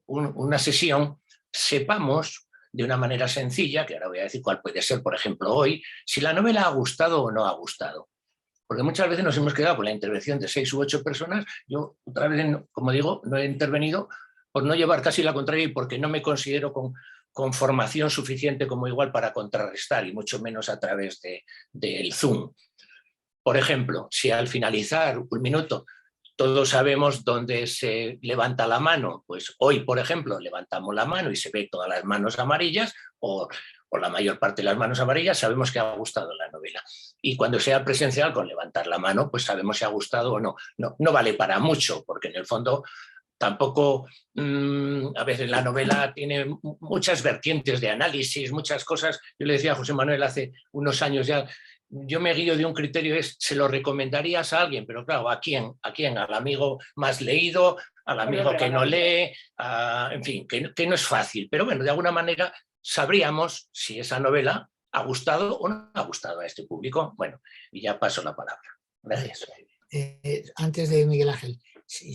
una sesión, sepamos de una manera sencilla, que ahora voy a decir cuál puede ser, por ejemplo, hoy, si la novela ha gustado o no ha gustado. Porque muchas veces nos hemos quedado con la intervención de 6 u 8 personas. Yo, otra vez, como digo, no he intervenido por no llevar casi la contraria y porque no me considero con formación suficiente como igual para contrarrestar, y mucho menos a través del Zoom. Por ejemplo, si al finalizar un minuto todos sabemos dónde se levanta la mano, pues hoy, por ejemplo, levantamos la mano y se ve todas las manos amarillas, o la mayor parte de las manos amarillas, sabemos que ha gustado la novela. Y cuando sea presencial, con levantar la mano, pues sabemos si ha gustado o no. No vale para mucho, porque en el fondo tampoco, a veces la novela tiene muchas vertientes de análisis, muchas cosas. Yo le decía a José Manuel hace unos años ya, yo me guío de un criterio, ¿se lo recomendarías a alguien? Pero claro, ¿a quién? ¿A quién? ¿Al amigo más leído? ¿Al amigo que no lee? En fin, que no es fácil. Pero bueno, de alguna manera sabríamos si esa novela ha gustado o no ha gustado a este público. Bueno, y ya paso la palabra. Gracias. Antes de Miguel Ángel, si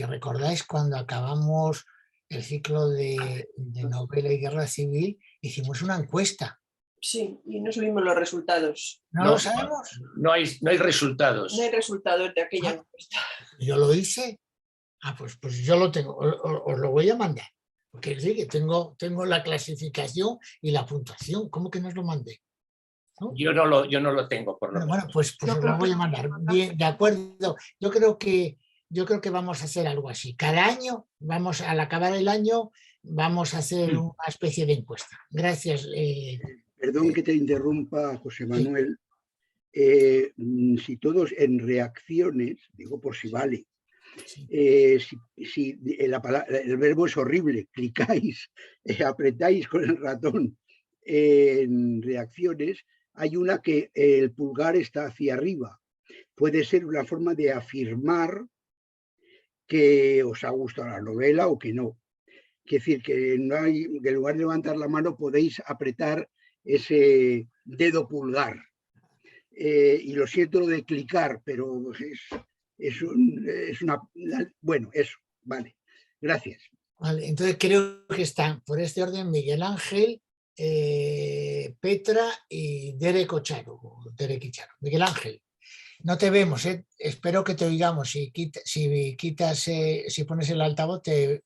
recordáis cuando acabamos el ciclo de novela y guerra civil, hicimos una encuesta. Sí, y no subimos los resultados. ¿No lo sabemos? No hay resultados. No hay resultados de aquella encuesta. ¿Yo lo hice? Pues yo lo tengo, os lo voy a mandar. Porque sí, que tengo la clasificación y la puntuación. ¿Cómo que no os lo mandé? ¿No? Yo no lo tengo, por lo menos. Bueno, pues os lo voy a mandar. Bien, de acuerdo. Yo creo que vamos a hacer algo así. Cada año, al acabar el año, vamos a hacer una especie de encuesta. Gracias. Perdón que te interrumpa, José Manuel. Si todos en reacciones, digo por si vale, si el verbo es horrible, clicáis, apretáis con el ratón en reacciones, hay una que el pulgar está hacia arriba. Puede ser una forma de afirmar que os ha gustado la novela o que no. Es decir, que en lugar de levantar la mano podéis apretar ese dedo pulgar. Y lo siento lo de clicar, pero es una... Bueno, eso, vale. Gracias. Vale, entonces creo que están por este orden Miguel Ángel, Petra y Derek Icharo. Miguel Ángel, no te vemos, espero que te oigamos. Si pones el altavoz te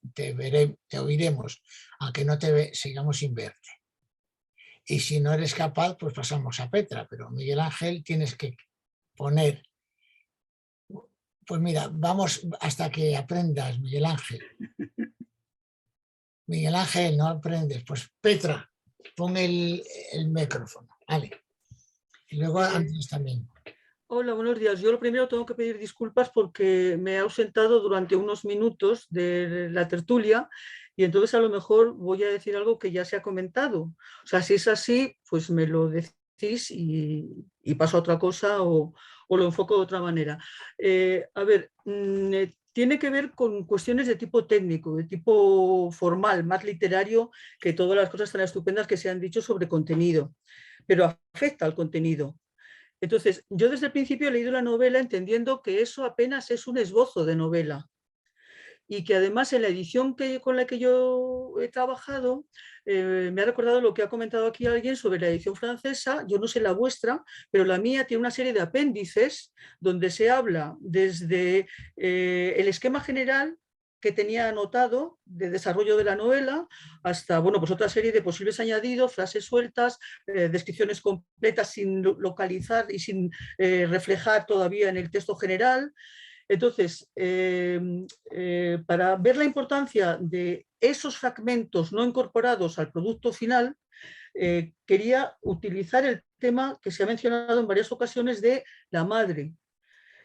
oiremos, aunque no sigamos sin verte. Y si no eres capaz, pues pasamos a Petra, pero Miguel Ángel tienes que poner. Pues mira, vamos hasta que aprendas, Miguel Ángel. Miguel Ángel, no aprendes. Pues Petra, pon el micrófono. Vale. Y luego Andrés también. Hola, buenos días. Yo lo primero tengo que pedir disculpas porque me he ausentado durante unos minutos de la tertulia y entonces a lo mejor voy a decir algo que ya se ha comentado. O sea, si es así, pues me lo decís y paso a otra cosa o lo enfoco de otra manera. A ver, tiene que ver con cuestiones de tipo técnico, de tipo formal, más literario que todas las cosas tan estupendas que se han dicho sobre contenido, pero afecta al contenido. Entonces, yo desde el principio he leído la novela entendiendo que eso apenas es un esbozo de novela y que además en la edición con la que yo he trabajado me ha recordado lo que ha comentado aquí alguien sobre la edición francesa. Yo no sé la vuestra, pero la mía tiene una serie de apéndices donde se habla desde el esquema general que tenía anotado de desarrollo de la novela hasta, bueno, pues otra serie de posibles añadidos, frases sueltas, descripciones completas sin localizar y sin reflejar todavía en el texto general. Entonces, para ver la importancia de esos fragmentos no incorporados al producto final, quería utilizar el tema que se ha mencionado en varias ocasiones de la madre.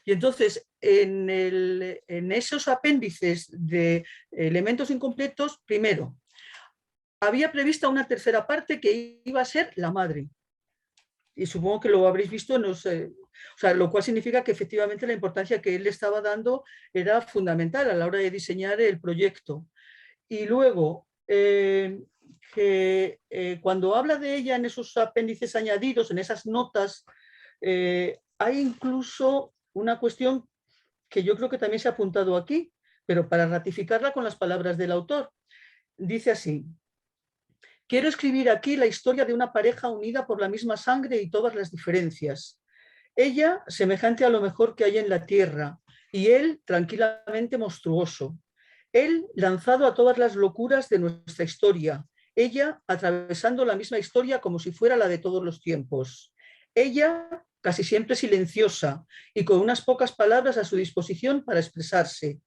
Y entonces, en esos apéndices de elementos incompletos, primero, había prevista una tercera parte que iba a ser la madre. Y supongo que lo habréis visto, no sé, o sea, lo cual significa que efectivamente la importancia que él le estaba dando era fundamental a la hora de diseñar el proyecto. Y luego, cuando habla de ella en esos apéndices añadidos, en esas notas, hay incluso una cuestión que yo creo que también se ha apuntado aquí, pero para ratificarla con las palabras del autor. Dice así: quiero escribir aquí la historia de una pareja unida por la misma sangre y todas las diferencias. Ella, semejante a lo mejor que hay en la tierra, y él, tranquilamente monstruoso. Él, lanzado a todas las locuras de nuestra historia. Ella, atravesando la misma historia como si fuera la de todos los tiempos. Ella, casi siempre silenciosa y con unas pocas palabras a su disposición para expresarse.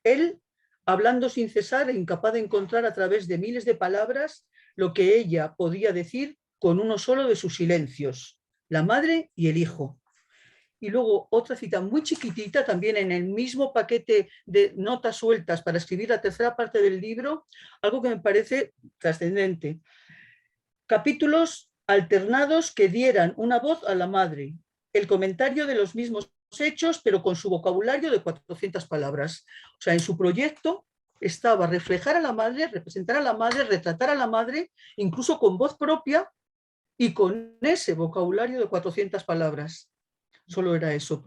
Él, hablando sin cesar e incapaz de encontrar a través de miles de palabras lo que ella podía decir con uno solo de sus silencios. la madre y el hijo. Y luego otra cita muy chiquitita, también en el mismo paquete de notas sueltas para escribir la tercera parte del libro, algo que me parece trascendente. Capítulos alternados que dieran una voz a la madre. El comentario de los mismos hechos, pero con su vocabulario de 400 palabras. O sea, en su proyecto estaba reflejar a la madre, representar a la madre, retratar a la madre, incluso con voz propia y con ese vocabulario de 400 palabras. Solo era eso,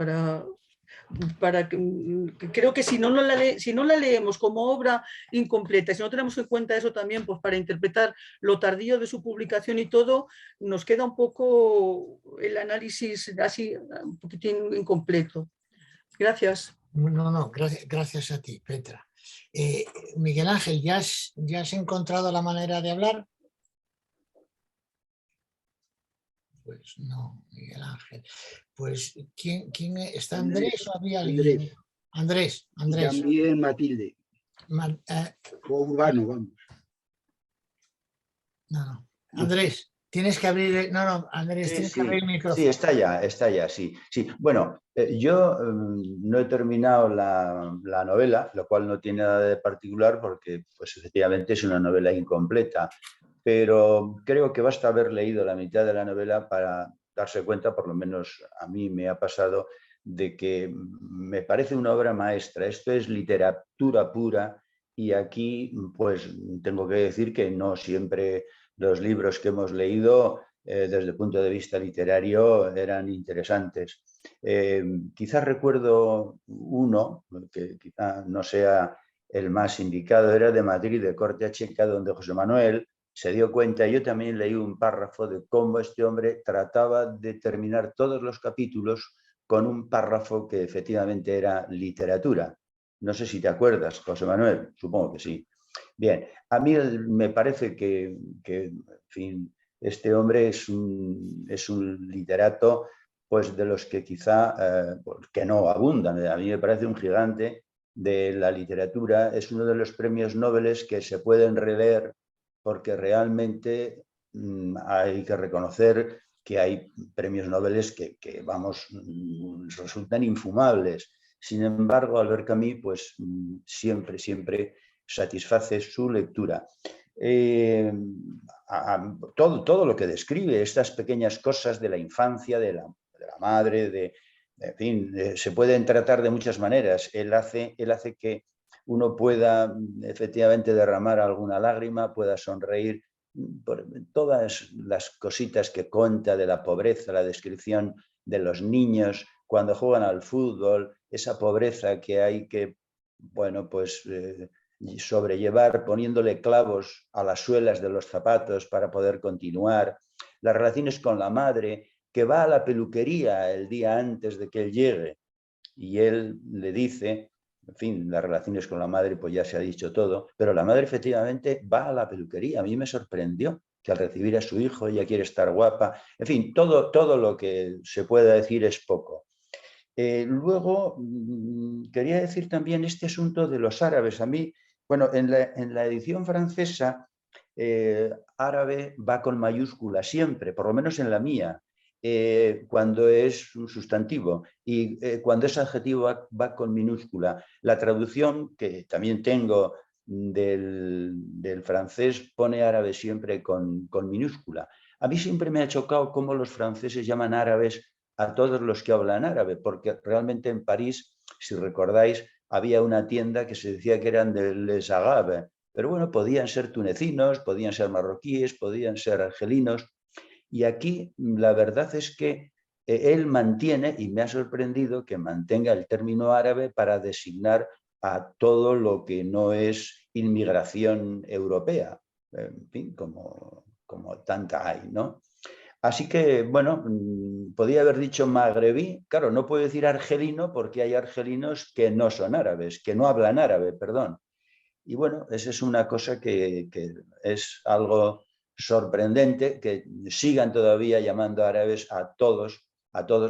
creo que si no la leemos como obra incompleta, si no tenemos en cuenta eso también, pues para interpretar lo tardío de su publicación y todo, nos queda un poco el análisis así, un poquitín incompleto. Gracias. No, gracias a ti, Petra. Miguel Ángel, ¿ya has encontrado la manera de hablar? Pues no, Miguel Ángel. Pues, ¿quién está? ¿Andrés o había alguien? Andrés. También Matilde. O Urbano, vamos. No. Andrés, tienes que abrir... Andrés, Sí, tienes que abrir el micrófono. Sí, está ya, sí. Bueno, yo no he terminado la novela, lo cual no tiene nada de particular porque, pues, efectivamente es una novela incompleta. Pero creo que basta haber leído la mitad de la novela para darse cuenta, por lo menos a mí me ha pasado, de que me parece una obra maestra. Esto es literatura pura y aquí pues tengo que decir que no siempre los libros que hemos leído desde el punto de vista literario eran interesantes. Quizás recuerdo uno, que quizá no sea el más indicado, era de Madrid, de corte a Checa, donde José Manuel se dio cuenta, yo también leí un párrafo de cómo este hombre trataba de terminar todos los capítulos con un párrafo que efectivamente era literatura. No sé si te acuerdas, José Manuel, supongo que sí. Bien, a mí me parece que en fin, este hombre es un literato pues de los que quizá que no abundan. A mí me parece un gigante de la literatura, es uno de los premios Nobel que se pueden releer porque realmente hay que reconocer que hay premios Nobel que vamos, resultan infumables. Sin embargo, Albert Camus, pues siempre satisface su lectura. Todo lo que describe, estas pequeñas cosas de la infancia, de la madre, en fin, se pueden tratar de muchas maneras. Él hace que uno pueda efectivamente derramar alguna lágrima, pueda sonreír por todas las cositas que cuenta de la pobreza, la descripción de los niños cuando juegan al fútbol, esa pobreza que hay que, bueno, pues sobrellevar poniéndole clavos a las suelas de los zapatos para poder continuar, las relaciones con la madre, que va a la peluquería el día antes de que él llegue y él le dice... En fin, las relaciones con la madre, pues ya se ha dicho todo, pero la madre efectivamente va a la peluquería. A mí me sorprendió que al recibir a su hijo ella quiere estar guapa. En fin, todo lo que se pueda decir es poco. Luego, quería decir también este asunto de los árabes. A mí, bueno, en la edición francesa, árabe va con mayúscula siempre, por lo menos en la mía. Cuando es un sustantivo y cuando es adjetivo va con minúscula. La traducción que también tengo del francés pone árabe siempre con minúscula. A mí siempre me ha chocado cómo los franceses llaman árabes a todos los que hablan árabe, porque realmente en París, si recordáis, había una tienda que se decía que eran de Les Arabes, pero bueno, podían ser tunecinos, podían ser marroquíes, podían ser argelinos. Y aquí la verdad es que él mantiene, y me ha sorprendido que mantenga el término árabe para designar a todo lo que no es inmigración europea, en fin, como tanta hay, ¿no? Así que, bueno, podía haber dicho magrebí, claro, no puedo decir argelino porque hay argelinos que no son árabes, que no hablan árabe, perdón. Y bueno, esa es una cosa que es algo sorprendente, que sigan todavía llamando árabes a todos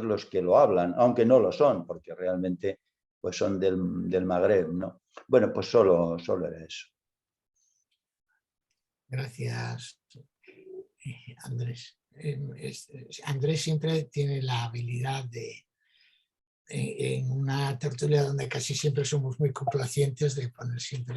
los que lo hablan, aunque no lo son, porque realmente pues son del Magreb, ¿no? Bueno, pues solo era eso. Gracias, Andrés. Andrés siempre tiene la habilidad de, en una tertulia donde casi siempre somos muy complacientes, de poner siempre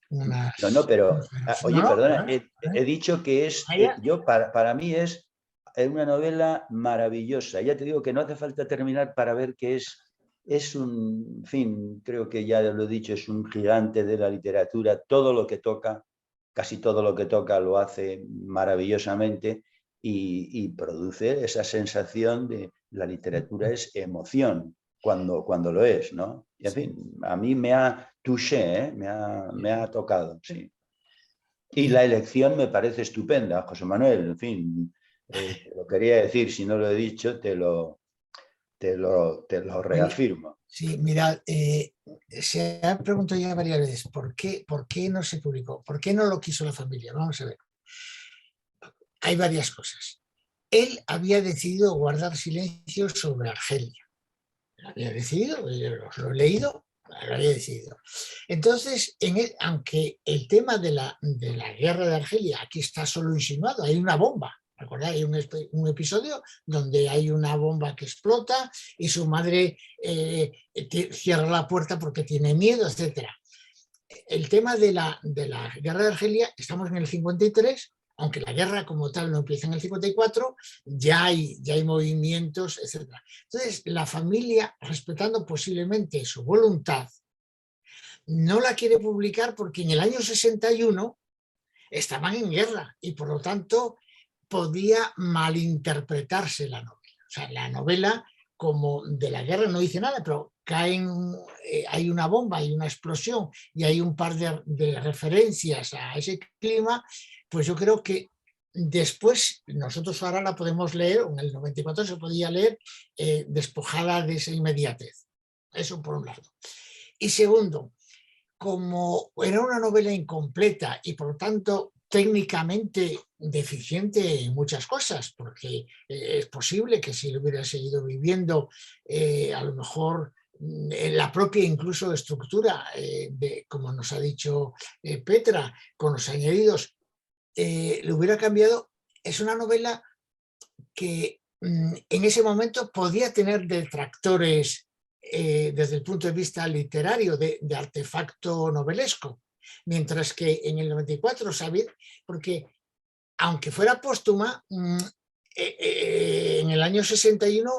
unas... No, pero, oye, No, perdona, he dicho que es, Vaya. para mí es una novela maravillosa. Ya te digo que no hace falta terminar para ver que es un, en fin, creo que ya lo he dicho, es un gigante de la literatura. Todo lo que toca, casi todo lo que toca lo hace maravillosamente y produce esa sensación de la literatura es emoción cuando lo es, ¿no? Y en fin, a mí me ha touché, me ha tocado, sí. Y la elección me parece estupenda, José Manuel, en fin, te lo quería decir, si no lo he dicho, te lo reafirmo. Sí, mirad, se ha preguntado ya varias veces ¿por qué no se publicó? ¿Por qué no lo quiso la familia? Vamos a ver. Hay varias cosas. Él había decidido guardar silencio sobre Argelia. Lo había decidido, lo he leído, lo había decidido. Entonces, aunque el tema de la guerra de Argelia aquí está solo insinuado, hay una bomba. ¿Recordáis? Hay un episodio donde hay una bomba que explota y su madre cierra la puerta porque tiene miedo, etc. El tema de la guerra de Argelia, estamos en el 53, aunque la guerra como tal no empieza en el 54, ya hay movimientos, etc. Entonces, la familia, respetando posiblemente su voluntad, no la quiere publicar porque en el año 61 estaban en guerra y por lo tanto podía malinterpretarse la novela. O sea, la novela como de la guerra no dice nada, pero hay una bomba, hay una explosión y hay un par de referencias a ese clima, pues yo creo que después nosotros ahora la podemos leer, en el 94 se podía leer despojada de esa inmediatez. Eso por un lado. Y segundo, como era una novela incompleta y por lo tanto técnicamente deficiente en muchas cosas, porque es posible que si lo hubiera seguido viviendo, a lo mejor la propia incluso estructura, como nos ha dicho Petra, con los añadidos, lo hubiera cambiado. Es una novela que en ese momento podía tener detractores desde el punto de vista literario, de artefacto novelesco, mientras que en el 94, ¿sabéis? Porque aunque fuera póstuma, en el año 61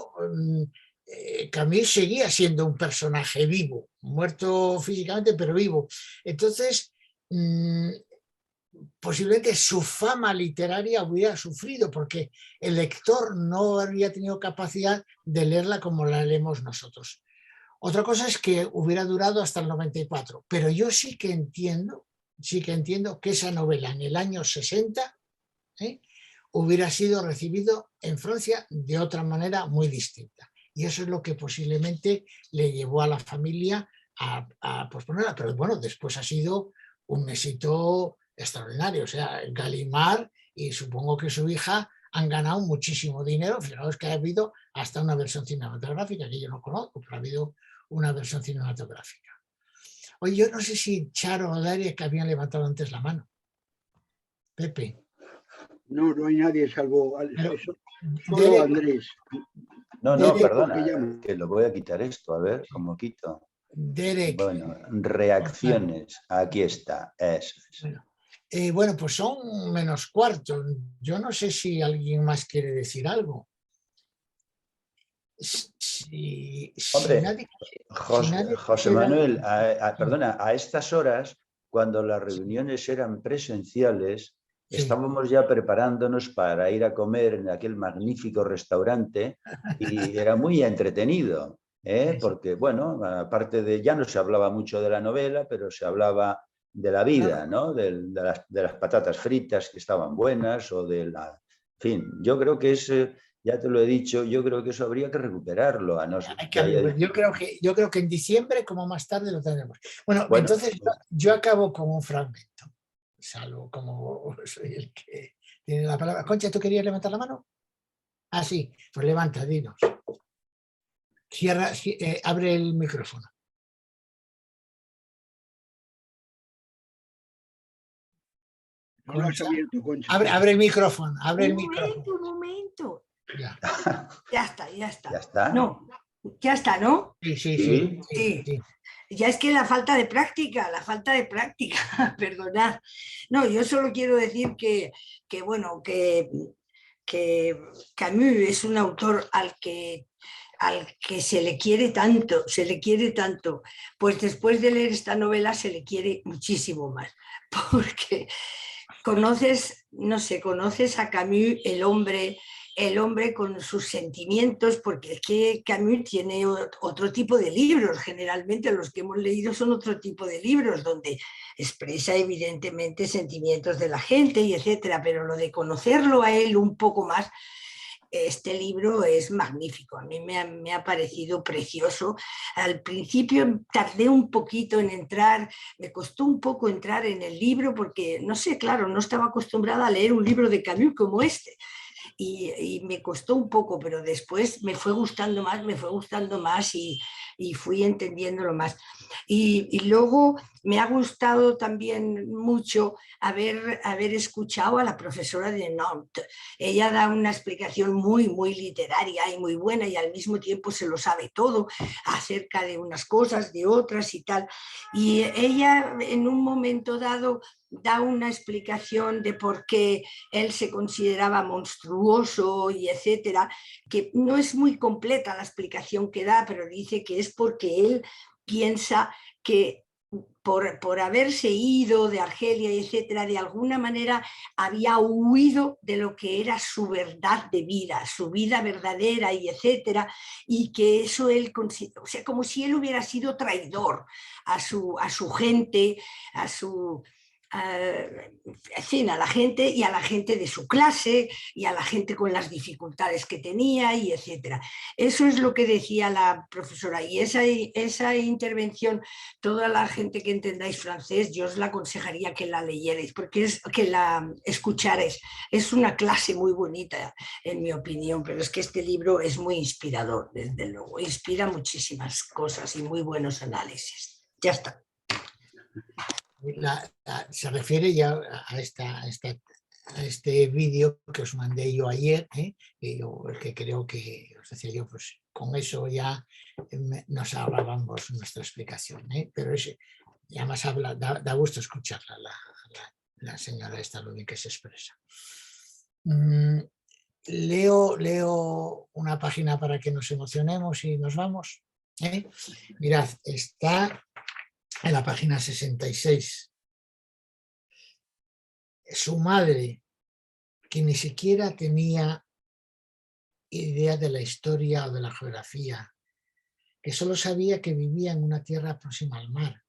Camus seguía siendo un personaje vivo, muerto físicamente, pero vivo. Entonces, posiblemente su fama literaria hubiera sufrido porque el lector no habría tenido capacidad de leerla como la leemos nosotros. Otra cosa es que hubiera durado hasta el 94, pero yo sí que entiendo que esa novela en el año 60 hubiera sido recibido en Francia de otra manera muy distinta. Y eso es lo que posiblemente le llevó a la familia a posponerla. Pero bueno, después ha sido un éxito extraordinario. O sea, Gallimard y supongo que su hija han ganado muchísimo dinero. Fijaos que ha habido hasta una versión cinematográfica que yo no conozco, pero ha habido una versión cinematográfica. Oye, yo no sé si Charo o Daria que habían levantado antes la mano. Pepe. No hay nadie salvo solo Derek, Andrés. No, perdona, que lo voy a quitar esto, a ver cómo quito. Derek. Bueno, reacciones, aquí está, eso es. Bueno, pues son menos cuarto. Yo no sé si alguien más quiere decir algo. Hombre, José Manuel, perdona, a estas horas, cuando las reuniones eran presenciales, estábamos ya preparándonos para ir a comer en aquel magnífico restaurante y era muy entretenido, porque, bueno, aparte de, ya no se hablaba mucho de la novela, pero se hablaba de la vida, ¿no? De las patatas fritas que estaban buenas o de la... En fin, yo creo que es... Ya te lo he dicho, yo creo que eso habría que recuperarlo. Yo creo que en diciembre, como más tarde, lo tendremos. Bueno, entonces yo acabo con un fragmento, salvo como soy el que tiene la palabra. Concha, ¿tú querías levantar la mano? Ah, sí, pues levanta, dinos. Cierra, abre el micrófono. No lo has abierto, Concha. Abre el micrófono, abre el Un micrófono. momento. Ya. Ya está, ya está. ¿Ya está? No, ya está, ¿no? Sí, sí, Sí. sí. Ya es que la falta de práctica, perdonad. No, yo solo quiero decir que bueno, que Camus es un autor al que se le quiere tanto, pues después de leer esta novela se le quiere muchísimo más, porque conoces a Camus, el hombre con sus sentimientos, porque es que Camus tiene otro tipo de libros, generalmente los que hemos leído son otro tipo de libros, donde expresa evidentemente sentimientos de la gente y etcétera, pero lo de conocerlo a él un poco más, este libro es magnífico, a mí me ha parecido precioso. Al principio tardé un poquito en entrar, me costó un poco entrar en el libro porque, no sé, claro, no estaba acostumbrada a leer un libro de Camus como este. Y me costó un poco, pero después me fue gustando más y fui entendiéndolo más. Y luego me ha gustado también mucho haber escuchado a la profesora de Nantes. Ella da una explicación muy, muy literaria y muy buena y al mismo tiempo se lo sabe todo acerca de unas cosas, de otras y tal. Y ella en un momento dado da una explicación de por qué él se consideraba monstruoso y etcétera, que no es muy completa la explicación que da, pero dice que es porque él piensa que por haberse ido de Argelia, etcétera, de alguna manera había huido de lo que era su verdad de vida, su vida verdadera y etcétera, y que eso él, o sea, como si él hubiera sido traidor a su gente, a la gente y a la gente de su clase y a la gente con las dificultades que tenía y etcétera. Eso es lo que decía la profesora y esa intervención, toda la gente que entendáis francés, yo os la aconsejaría que la leyerais, porque que la escucharais. Es una clase muy bonita, en mi opinión, pero es que este libro es muy inspirador, desde luego, inspira muchísimas cosas y muy buenos análisis. Ya está. Se refiere ya a este vídeo que os mandé yo ayer, que creo que os decía yo, pues con eso ya nos ahorrábamos nuestra explicación, pero y además da gusto escucharla la señora esta, lo bien que se expresa. Leo una página para que nos emocionemos y nos vamos. Mirad, está en la página 66. Su madre, que ni siquiera tenía idea de la historia o de la geografía, que solo sabía que vivía en una tierra próxima al mar,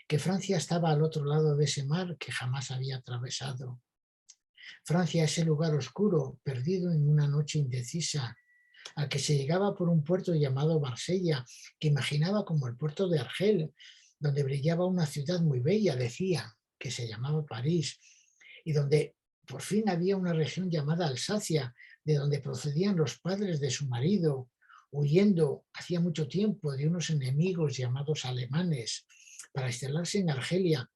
que Francia estaba al otro lado de ese mar que jamás había atravesado. Francia, ese lugar oscuro, perdido en una noche indecisa, al que se llegaba por un puerto llamado Marsella, que imaginaba como el puerto de Argel, donde brillaba una ciudad muy bella, decía, que se llamaba París, y donde por fin había una región llamada Alsacia, de donde procedían los padres de su marido, huyendo hacía mucho tiempo de unos enemigos llamados alemanes, para instalarse en Argelia,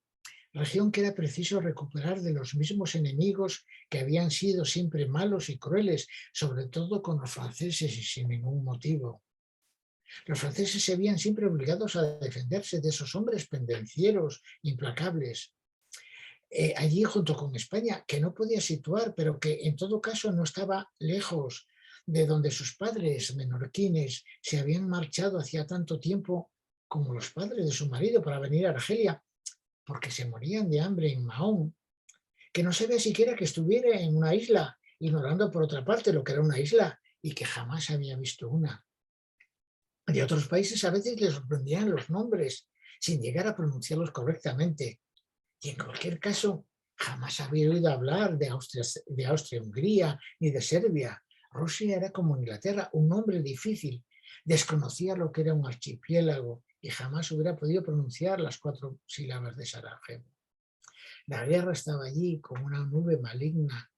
región que era preciso recuperar de los mismos enemigos que habían sido siempre malos y crueles, sobre todo con los franceses y sin ningún motivo. Los franceses se habían siempre obligados a defenderse de esos hombres pendencieros, implacables. Allí junto con España, que no podía situar, pero que en todo caso no estaba lejos de donde sus padres menorquines se habían marchado hacía tanto tiempo como los padres de su marido para venir a Argelia, porque se morían de hambre en Mahón, que no se ve siquiera que estuviera en una isla, ignorando por otra parte lo que era una isla y que jamás había visto una. De otros países a veces les sorprendían los nombres, sin llegar a pronunciarlos correctamente. Y en cualquier caso, jamás había oído hablar de Austria-Hungría ni de Serbia. Rusia era como Inglaterra, un nombre difícil. Desconocía lo que era un archipiélago y jamás hubiera podido pronunciar las 4 sílabas de Sarajevo. La guerra estaba allí como una nube maligna,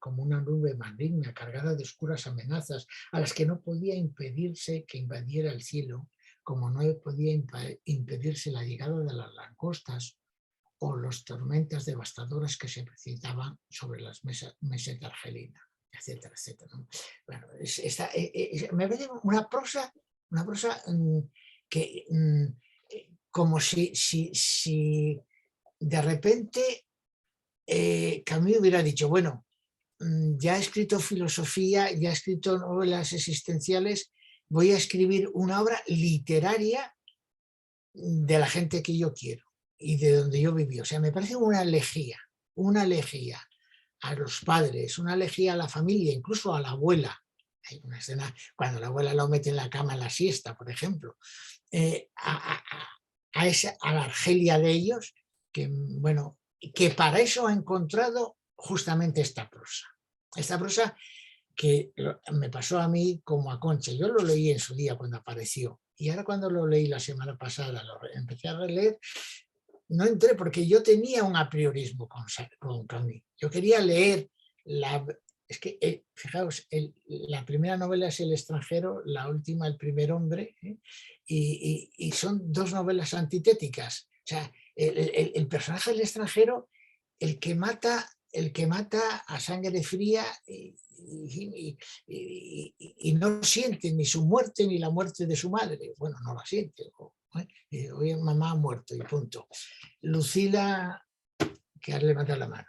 cargada de oscuras amenazas a las que no podía impedirse que invadiera el cielo, como no podía impedirse la llegada de las langostas o las tormentas devastadoras que se precipitaban sobre las mesetas argelinas, etcétera, etcétera, ¿no? Bueno, me parece una prosa que como si de repente Camus hubiera dicho, bueno, ya he escrito filosofía, ya he escrito novelas existenciales, voy a escribir una obra literaria de la gente que yo quiero y de donde yo viví. O sea, me parece una elegía a los padres, una elegía a la familia, incluso a la abuela. Hay una escena cuando la abuela lo mete en la cama en la siesta, por ejemplo, a la Argelia de ellos, que, bueno, que para eso ha encontrado justamente esta prosa que me pasó a mí como a Concha. Yo lo leí en su día cuando apareció y ahora cuando lo leí la semana pasada, lo empecé a releer, no entré porque yo tenía un apriorismo con Camus. Yo quería leer es que, fijaos, la primera novela es El extranjero, la última El primer hombre, y son dos novelas antitéticas. O sea, el personaje del extranjero, el que mata a sangre fría y no siente ni su muerte ni la muerte de su madre. Bueno, no la siente. Hoy mamá ha muerto y punto. Lucila, que has levantado la mano.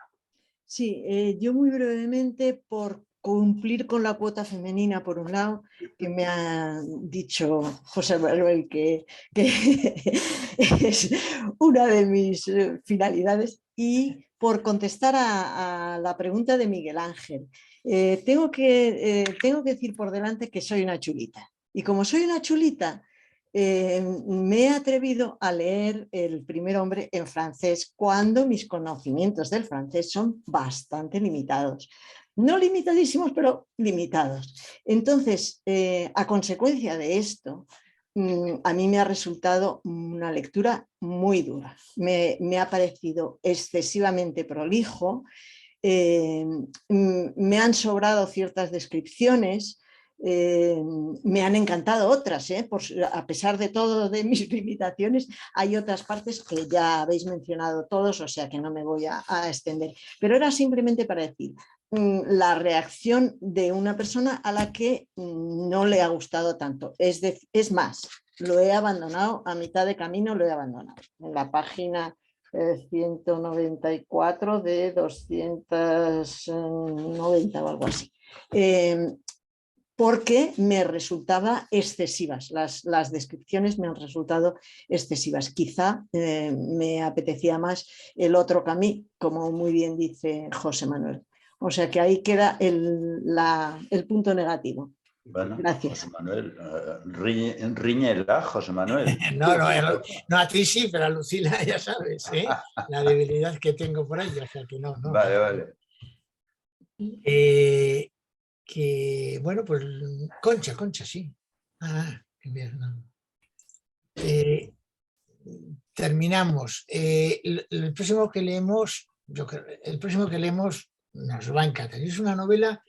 Sí, yo muy brevemente, por cumplir con la cuota femenina, por un lado, que me ha dicho José Manuel que es una de mis finalidades, y por contestar a la pregunta de Miguel Ángel. Tengo que decir por delante que soy una chulita. Y como soy una chulita, me he atrevido a leer El primer hombre en francés cuando mis conocimientos del francés son bastante limitados. No limitadísimos, pero limitados. Entonces, a consecuencia de esto, a mí me ha resultado una lectura muy dura. Me ha parecido excesivamente prolijo, me han sobrado ciertas descripciones. Me han encantado otras, a pesar de todo de mis limitaciones, hay otras partes que ya habéis mencionado todos, o sea que no me voy a extender, pero era simplemente para decir la reacción de una persona a la que no le ha gustado tanto. Es más, lo he abandonado a mitad de camino, lo he abandonado en la página 194 de 290 o algo así. Porque me resultaba excesivas, las descripciones me han resultado excesivas. Quizá me apetecía más el otro Camus, como muy bien dice José Manuel. O sea que ahí queda el punto negativo. Bueno, gracias. José Manuel, riñela, José Manuel. No, a ti sí, pero a Lucila ya sabes, la debilidad que tengo por ella, o sea que no. Vale. Que bueno, pues Concha, sí. Qué bien, no. Terminamos. El próximo que leemos nos va a encantar. Es una novela,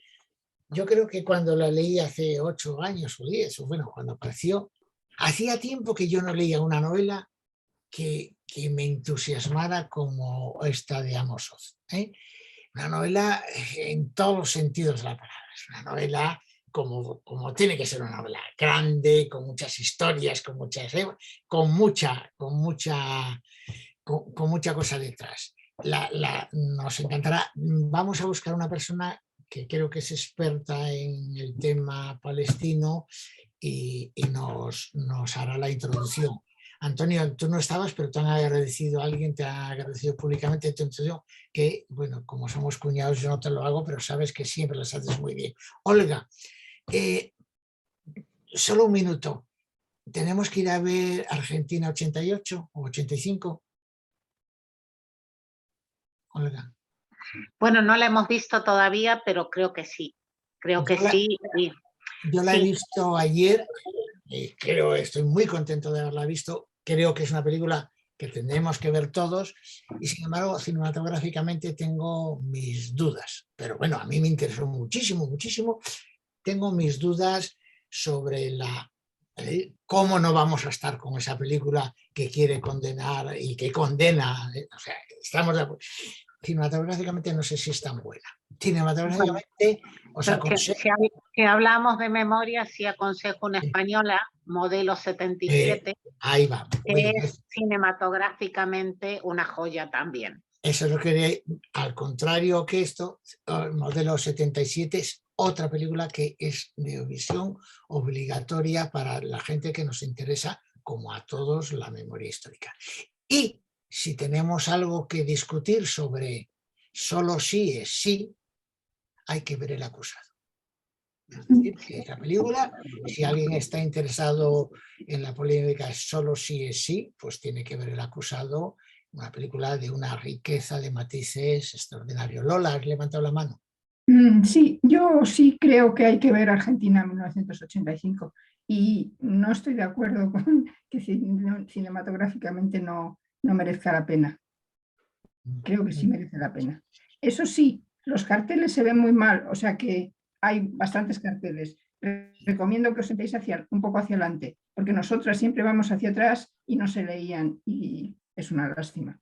yo creo que cuando la leí hace 8 años o 10, o bueno, cuando apareció, hacía tiempo que yo no leía una novela que me entusiasmara como esta de Amos Oz. Una novela en todos los sentidos de la palabra. Es una novela como tiene que ser una novela grande, con muchas historias, con mucha cosa detrás. Nos encantará. Vamos a buscar una persona que creo que es experta en el tema palestino y nos hará la introducción. Antonio, tú no estabas, pero te han agradecido, alguien te ha agradecido públicamente tu introducción, que, bueno, como somos cuñados, yo no te lo hago, pero sabes que siempre las haces muy bien. Olga, solo un minuto. ¿Tenemos que ir a ver Argentina 88 o 85? Olga. Bueno, no la hemos visto todavía, pero creo que sí. Creo que sí. Yo la he visto ayer. Estoy muy contento de haberla visto. Creo que es una película que tendremos que ver todos y sin embargo cinematográficamente tengo mis dudas, pero bueno, a mí me interesó muchísimo. Tengo mis dudas sobre la ¿Cómo no vamos a estar con esa película que quiere condenar y que condena? O sea, estamos de acuerdo. Cinematográficamente no sé si es tan buena. Cinematográficamente os aconsejo... Si hablamos de memoria, sí aconsejo una española, Modelo 77, ahí vamos. que es cinematográficamente una joya también. Eso es lo que, al contrario que esto, Modelo 77 es otra película que es de visión obligatoria para la gente que nos interesa, como a todos, la memoria histórica. Y si tenemos algo que discutir sobre solo sí es sí, hay que ver El acusado. Es decir, que esa película, si alguien está interesado en la polémica solo sí es sí, pues tiene que ver El acusado, una película de una riqueza de matices extraordinario. Lola, has levantado la mano. Sí, yo sí creo que hay que ver Argentina 1985 y no estoy de acuerdo con que cinematográficamente no merezca la pena. Creo que sí merece la pena. Eso sí, los carteles se ven muy mal, o sea que hay bastantes carteles. Recomiendo que os sentéis un poco hacia adelante, porque nosotras siempre vamos hacia atrás y no se leían y es una lástima.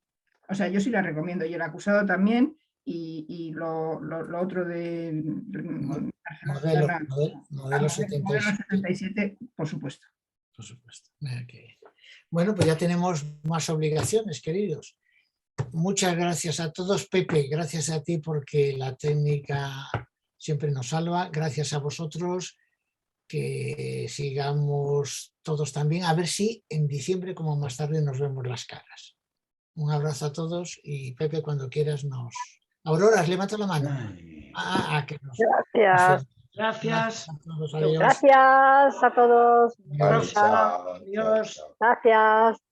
O sea, yo sí la recomiendo y El acusado también. Y lo otro de Modelo 77, por supuesto. Por supuesto. Bueno, pues ya tenemos más obligaciones, queridos. Muchas gracias a todos. Pepe, gracias a ti porque la técnica siempre nos salva. Gracias a vosotros, que sigamos todos también. A ver si en diciembre, como más tarde, nos vemos las caras. Un abrazo a todos y Pepe, cuando quieras nos... Aurora, levanta la mano. Gracias. Gracias a todos. Gracias a todos. Adiós. Gracias.